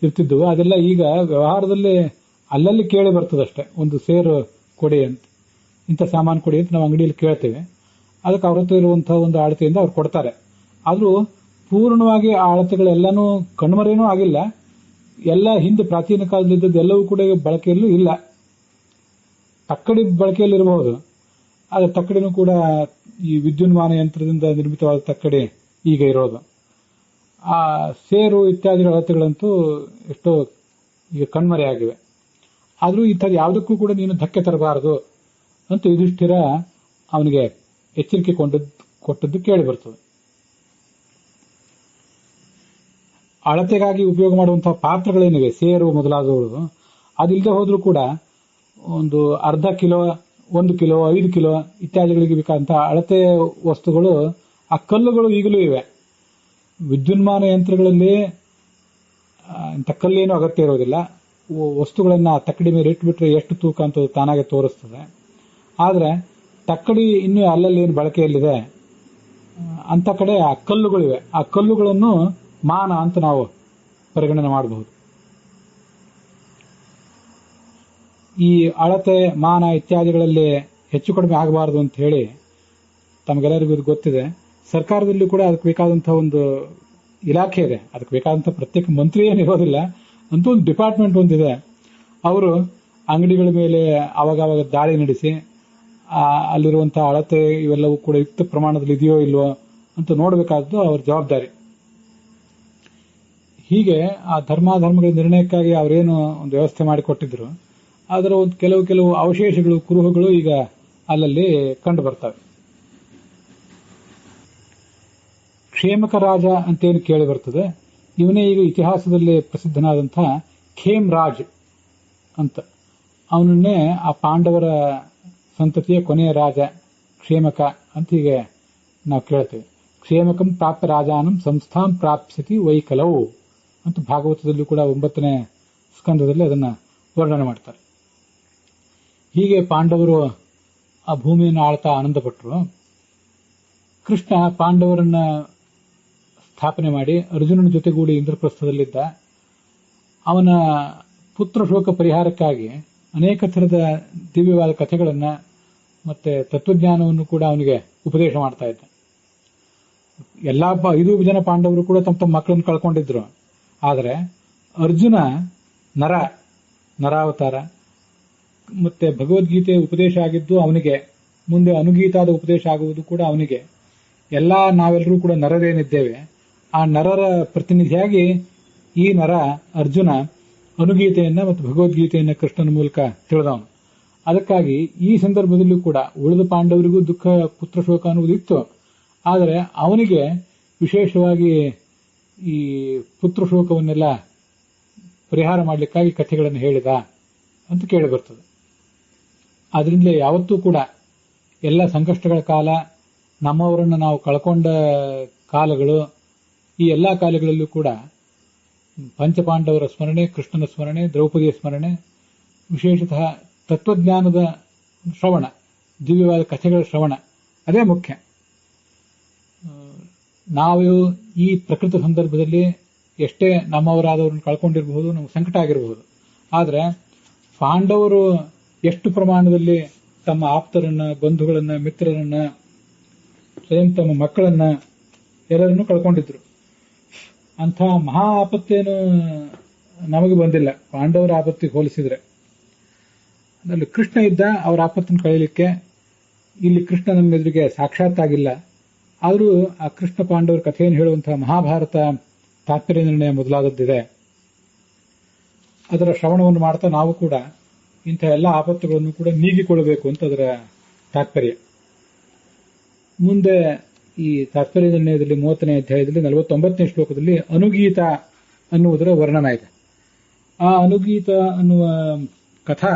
ಇರ್ತಿದ್ವು. ಅದೆಲ್ಲ ಈಗ ವ್ಯವಹಾರದಲ್ಲಿ ಅಲ್ಲಲ್ಲಿ ಕೇಳಿ ಬರ್ತದಷ್ಟೇ. ಒಂದು ಸೇರು ಕೊಡಿ ಅಂತ, ಇಂಥ ಸಾಮಾನು ಕೊಡಿ ಅಂತ ನಾವು ಅಂಗಡಿಯಲ್ಲಿ ಕೇಳ್ತೇವೆ. ಅದಕ್ಕೆ ಅವ್ರ ಹತ್ರ ಇರುವಂತಹ ಒಂದು ಅಳತೆಯಿಂದ ಅವ್ರು ಕೊಡ್ತಾರೆ. ಆದರೂ ಪೂರ್ಣವಾಗಿ ಆ ಅಳತೆಗಳೆಲ್ಲನೂ ಕಣ್ಮರೇನೂ ಆಗಿಲ್ಲ. ಎಲ್ಲ ಹಿಂದೆ ಪ್ರಾಚೀನ ಕಾಲದಲ್ಲಿದ್ದದ್ದು ಎಲ್ಲವೂ ಕೂಡ ಬಳಕೆಯಲ್ಲೂ ಇಲ್ಲ. ತಕ್ಕಡಿ ಬಳಕೆಯಲ್ಲಿರಬಹುದು, ಆದರೆ ತಕ್ಕಡಿನೂ ಕೂಡ ಈ ವಿದ್ಯುನ್ಮಾನ ಯಂತ್ರದಿಂದ ನಿರ್ಮಿತವಾದ ತಕ್ಕಡಿ ಈಗ ಇರೋದು. ಆ ಸೇರು ಇತ್ಯಾದಿ ಅಳತೆಗಳಂತೂ ಎಷ್ಟೋ ಈಗ ಕಣ್ಮರೆಯಾಗಿವೆ. ಆದರೂ ಈ ಥರ ಯಾವುದಕ್ಕೂ ಕೂಡ ನೀನು ಧಕ್ಕೆ ತರಬಾರದು ಅಂತ ಯುಧಿಷ್ಠಿರ ಅವನಿಗೆ ಎಚ್ಚರಿಕೆ ಕೊಟ್ಟದ್ದು ಕೇಳಿ ಬರ್ತದೆ. ಅಳತೆಗಾಗಿ ಉಪಯೋಗ ಮಾಡುವಂತಹ ಪಾತ್ರಗಳೇನಿವೆ, ಸೇರು ಮೊದಲಾದವುಗಳು, ಅದಿಲ್ಲದೆ ಹೋದ್ರೂ ಕೂಡ ಒಂದು ಅರ್ಧ ಕಿಲೋ, 1 ಕಿಲೋ, 5 ಕಿಲೋ ಇತ್ಯಾದಿಗಳಿಗೆ ಬೇಕಾದಂತಹ ಅಳತೆ ವಸ್ತುಗಳು ಆ ಕಲ್ಲುಗಳು ಈಗಲೂ ಇವೆ. ವಿದ್ಯುನ್ಮಾನ ಯಂತ್ರಗಳಲ್ಲಿ ಇಂಥ ಕಲ್ಲೇನೂ ಅಗತ್ಯ ಇರೋದಿಲ್ಲ. ವಸ್ತುಗಳನ್ನ ತಕ್ಕಡಿ ಮೇಲೆ ಇಟ್ಬಿಟ್ರೆ ಎಷ್ಟು ತೂಕ ಅಂತ ತಾನಾಗೆ ತೋರಿಸ್ತದೆ. ಆದರೆ ತಕ್ಕಡಿ ಇನ್ನೂ ಅಲ್ಲಲ್ಲಿ ಏನು ಬಳಕೆಯಲ್ಲಿದೆ ಅಂತ ಕಡೆ ಆ ಕಲ್ಲುಗಳಿವೆ. ಆ ಕಲ್ಲುಗಳನ್ನು ಮಾನ ಅಂತ ನಾವು ಪರಿಗಣನೆ ಮಾಡಬಹುದು. ಈ ಅಳತೆ ಮಾನ ಇತ್ಯಾದಿಗಳಲ್ಲಿ ಹೆಚ್ಚು ಕಡಿಮೆ ಆಗಬಾರದು ಅಂತ ಹೇಳಿ ತಮಗೆಲ್ಲರಿಗೂ ಇದು ಗೊತ್ತಿದೆ. ಸರ್ಕಾರದಲ್ಲಿ ಕೂಡ ಅದಕ್ಕೆ ಬೇಕಾದಂತಹ ಒಂದು ಇಲಾಖೆ ಇದೆ. ಅದಕ್ಕೆ ಬೇಕಾದಂತಹ ಪ್ರತ್ಯೇಕ ಮಂತ್ರಿ ಏನಿರೋದಿಲ್ಲ, ಅಂತೂ ಒಂದು ಡಿಪಾರ್ಟ್ಮೆಂಟ್ ಒಂದಿದೆ. ಅವರು ಅಂಗಡಿಗಳ ಮೇಲೆ ಅವಾಗವಾಗ ದಾಳಿ ನಡೆಸಿ ಅಲ್ಲಿರುವಂತಹ ಅಳತೆ ಇವೆಲ್ಲವೂ ಕೂಡ ಯುಕ್ತ ಪ್ರಮಾಣದಲ್ಲಿ ಇದೆಯೋ ಇಲ್ವೋ ಅಂತ ನೋಡಬೇಕಾದ್ದು ಅವರ ಜವಾಬ್ದಾರಿ. ಹೀಗೆ ಆ ಧರ್ಮಾಧರ್ಮಗಳ ನಿರ್ಣಯಕ್ಕಾಗಿ ಅವರೇನು ಒಂದು ವ್ಯವಸ್ಥೆ ಮಾಡಿಕೊಟ್ಟಿದ್ರು, ಅದರ ಒಂದು ಕೆಲವು ಅವಶೇಷಗಳು, ಕುರುಹುಗಳು ಈಗ ಅಲ್ಲಲ್ಲಿ ಕಂಡು ಬರ್ತವೆ. ಕ್ಷೇಮಕ ರಾಜ ಅಂತೇನು ಕೇಳಿ ಬರ್ತದೆ, ಇವನೇ ಈಗ ಇತಿಹಾಸದಲ್ಲಿ ಪ್ರಸಿದ್ಧನಾದಂತಹ ಖೇಮ್ ರಾಜ್ ಅಂತ. ಅವನನ್ನೇ ಆ ಪಾಂಡವರ ಸಂತತಿಯ ಕೊನೆಯ ರಾಜ ಕ್ಷೇಮಕ ಅಂತ ಹೀಗೆ ನಾವು ಕೇಳ್ತೇವೆ. ಕ್ಷೇಮಕಂ ಪ್ರಾಪ್ಯ ರಾಜಾನಂ ಸಂಸ್ಥಾಂ ಪ್ರಾಪ್ಸ್ಯತಿ ವೈಕಲವು ಅಂತ ಭಾಗವತದಲ್ಲೂ ಕೂಡ 9ನೇ ಸ್ಕಂದದಲ್ಲಿ ಅದನ್ನು ವರ್ಣನೆ ಮಾಡ್ತಾರೆ. ಹೀಗೆ ಪಾಂಡವರು ಆ ಭೂಮಿಯನ್ನು ಆಳ್ತಾ ಆನಂದಪಟ್ಟರು. ಕೃಷ್ಣ ಪಾಂಡವರನ್ನ ಸ್ಥಾಪನೆ ಮಾಡಿ ಅರ್ಜುನನ ಜೊತೆಗೂಡಿ ಇಂದ್ರಪ್ರಸ್ಥದಲ್ಲಿದ್ದ. ಅವನ ಪುತ್ರ ಶೋಕ ಪರಿಹಾರಕ್ಕಾಗಿ ಅನೇಕ ಥರದ ದಿವ್ಯವಾದ ಕಥೆಗಳನ್ನು ಮತ್ತೆ ತತ್ವಜ್ಞಾನವನ್ನು ಕೂಡ ಅವನಿಗೆ ಉಪದೇಶ ಮಾಡ್ತಾ ಇದ್ದ. ಎಲ್ಲಾ 5 ಜನ ಪಾಂಡವರು ಕೂಡ ತಮ್ಮ ಮಕ್ಕಳನ್ನು ಕಳ್ಕೊಂಡಿದ್ರು. ಆದರೆ ಅರ್ಜುನ ನರಾವತಾರ, ಮತ್ತೆ ಭಗವದ್ಗೀತೆ ಉಪದೇಶ ಆಗಿದ್ದು ಅವನಿಗೆ, ಮುಂದೆ ಅನುಗೀತಾದ ಉಪದೇಶ ಆಗುವುದು ಕೂಡ ಅವನಿಗೆ. ನಾವೆಲ್ಲರೂ ಕೂಡ ನರರೇನಿದ್ದೇವೆ, ಆ ನರರ ಪ್ರತಿನಿಧಿಯಾಗಿ ಈ ನರ ಅರ್ಜುನ ಅನುಗೀತೆಯನ್ನ ಮತ್ತು ಭಗವದ್ಗೀತೆಯನ್ನ ಕೃಷ್ಣನ ಮೂಲಕ ತಿಳಿದವನು. ಅದಕ್ಕಾಗಿ ಈ ಸಂದರ್ಭದಲ್ಲೂ ಕೂಡ ಉಳಿದ ಪಾಂಡವರಿಗೂ ದುಃಖ ಪುತ್ರ ಶೋಕ ಅನ್ನುವುದು ಇತ್ತು. ಆದರೆ ಅವನಿಗೆ ವಿಶೇಷವಾಗಿ ಈ ಪುತ್ರ ಶೋಕವನ್ನೆಲ್ಲ ಪರಿಹಾರ ಮಾಡಲಿಕ್ಕಾಗಿ ಕಥೆಗಳನ್ನು ಹೇಳಿದ ಅಂತ ಕೇಳಿ ಬರ್ತದೆ. ಆದ್ರಿಂದಲೇ ಯಾವತ್ತೂ ಕೂಡ ಎಲ್ಲ ಸಂಕಷ್ಟಗಳ ಕಾಲ, ನಮ್ಮವರನ್ನು ನಾವು ಕಳ್ಕೊಂಡ ಕಾಲಗಳು, ಈ ಎಲ್ಲ ಕಾಲಗಳಲ್ಲೂ ಕೂಡ ಪಂಚಪಾಂಡವರ ಸ್ಮರಣೆ, ಕೃಷ್ಣನ ಸ್ಮರಣೆ, ದ್ರೌಪದಿಯ ಸ್ಮರಣೆ, ವಿಶೇಷತಃ ತತ್ವಜ್ಞಾನದ ಶ್ರವಣ, ದಿವ್ಯವಾದ ಕಥೆಗಳ ಶ್ರವಣ ಅದೇ ಮುಖ್ಯ. ನಾವು ಈ ಪ್ರಕೃತ ಸಂದರ್ಭದಲ್ಲಿ ಎಷ್ಟೇ ನಮ್ಮವರಾದವ್ರನ್ನ ಕಳ್ಕೊಂಡಿರಬಹುದು, ನಮ್ಗೆ ಸಂಕಟ ಆಗಿರಬಹುದು. ಆದರೆ ಪಾಂಡವರು ಎಷ್ಟು ಪ್ರಮಾಣದಲ್ಲಿ ತಮ್ಮ ಆಪ್ತರನ್ನ, ಬಂಧುಗಳನ್ನ, ಮಿತ್ರರನ್ನ, ಸ್ವಯಂ ತಮ್ಮ ಮಕ್ಕಳನ್ನ ಎಲ್ಲರನ್ನೂ ಕಳ್ಕೊಂಡಿದ್ರು. ಅಂಥ ಮಹಾ ಆಪತ್ತೇನು ನಮಗೆ ಬಂದಿಲ್ಲ ಪಾಂಡವರ ಆಪತ್ತಿಗೆ ಹೋಲಿಸಿದ್ರೆ. ಅಲ್ಲಿ ಕೃಷ್ಣ ಇದ್ದ ಅವರ ಆಪತ್ತನ್ನು ಕಳೀಲಿಕ್ಕೆ. ಇಲ್ಲಿ ಕೃಷ್ಣ ನಮ್ಮ ಎದುರಿಗೆ ಸಾಕ್ಷಾತ್ ಆಗಿಲ್ಲ. ಆದರೂ ಆ ಕೃಷ್ಣ ಪಾಂಡವರ ಕಥೆಯನ್ನು ಹೇಳುವಂತಹ ಮಹಾಭಾರತ ತಾತ್ಪರ್ಯ ನಿರ್ಣಯ ಮೊದಲಾದದ್ದಿದೆ. ಅದರ ಶ್ರವಣವನ್ನು ಮಾಡ್ತಾ ನಾವು ಕೂಡ ಇಂಥ ಎಲ್ಲ ಆಪತ್ತುಗಳನ್ನು ಕೂಡ ನೀಗಿಕೊಳ್ಳಬೇಕು ಅಂತ ಅದರ ತಾತ್ಪರ್ಯ. ಮುಂದೆ ಈ ತಾತ್ಪರ್ಯ ನಿರ್ಣಯದಲ್ಲಿ 30ನೇ ಅಧ್ಯಾಯದಲ್ಲಿ 49ನೇ ಶ್ಲೋಕದಲ್ಲಿ ಅನುಗೀತ ಅನ್ನುವುದರ ವರ್ಣನ ಇದೆ. ಆ ಅನುಗೀತ ಅನ್ನುವ ಕಥಾ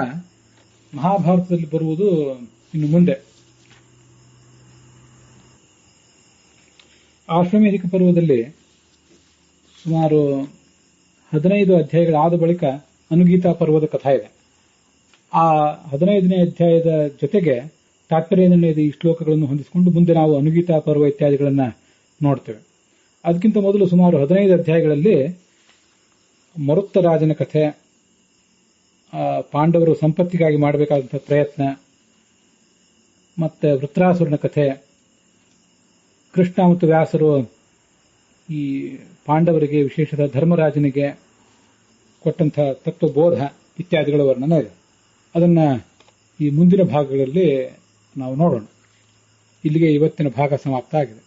ಮಹಾಭಾರತದಲ್ಲಿ ಬರುವುದು ಇನ್ನು ಮುಂದೆ. ಆಶ್ವಮೇಧಿಕ ಪರ್ವದಲ್ಲಿ ಸುಮಾರು 15 ಅಧ್ಯಾಯಗಳಾದ ಬಳಿಕ ಅನುಗೀತಾ ಪರ್ವದ ಕಥಾ ಇದೆ. ಆ 15ನೇ ಅಧ್ಯಾಯದ ಜೊತೆಗೆ ತಾತ್ಪರ್ಯ ನಿರ್ಣಯದ ಈ ಶ್ಲೋಕಗಳನ್ನು ಹೊಂದಿಸಿಕೊಂಡು ಮುಂದೆ ನಾವು ಅನುಗೀತಾ ಪರ್ವ ಇತ್ಯಾದಿಗಳನ್ನ ನೋಡ್ತೇವೆ. ಅದಕ್ಕಿಂತ ಮೊದಲು ಸುಮಾರು 15 ಅಧ್ಯಾಯಗಳಲ್ಲಿ ಮರುತ್ತ ರಾಜನ ಕಥೆ, ಪಾಂಡವರು ಸಂಪತ್ತಿಗಾಗಿ ಮಾಡಬೇಕಾದಂತಹ ಪ್ರಯತ್ನ, ಮತ್ತೆ ವೃತ್ರಾಸುರನ ಕಥೆ, ಕೃಷ್ಣ ಮತ್ತು ವ್ಯಾಸರು ಈ ಪಾಂಡವರಿಗೆ, ವಿಶೇಷತಃ ಧರ್ಮರಾಜನಿಗೆ ಕೊಟ್ಟಂತಹ ತತ್ವಬೋಧ ಇತ್ಯಾದಿಗಳ ವರ್ಣನೆ ಇದೆ. ಅದನ್ನ ಈ ಮುಂದಿನ ಭಾಗಗಳಲ್ಲಿ ನಾವು ನೋಡೋಣ. ಇಲ್ಲಿಗೆ ಇವತ್ತಿನ ಭಾಗ ಸಮಾಪ್ತ ಆಗಿದೆ.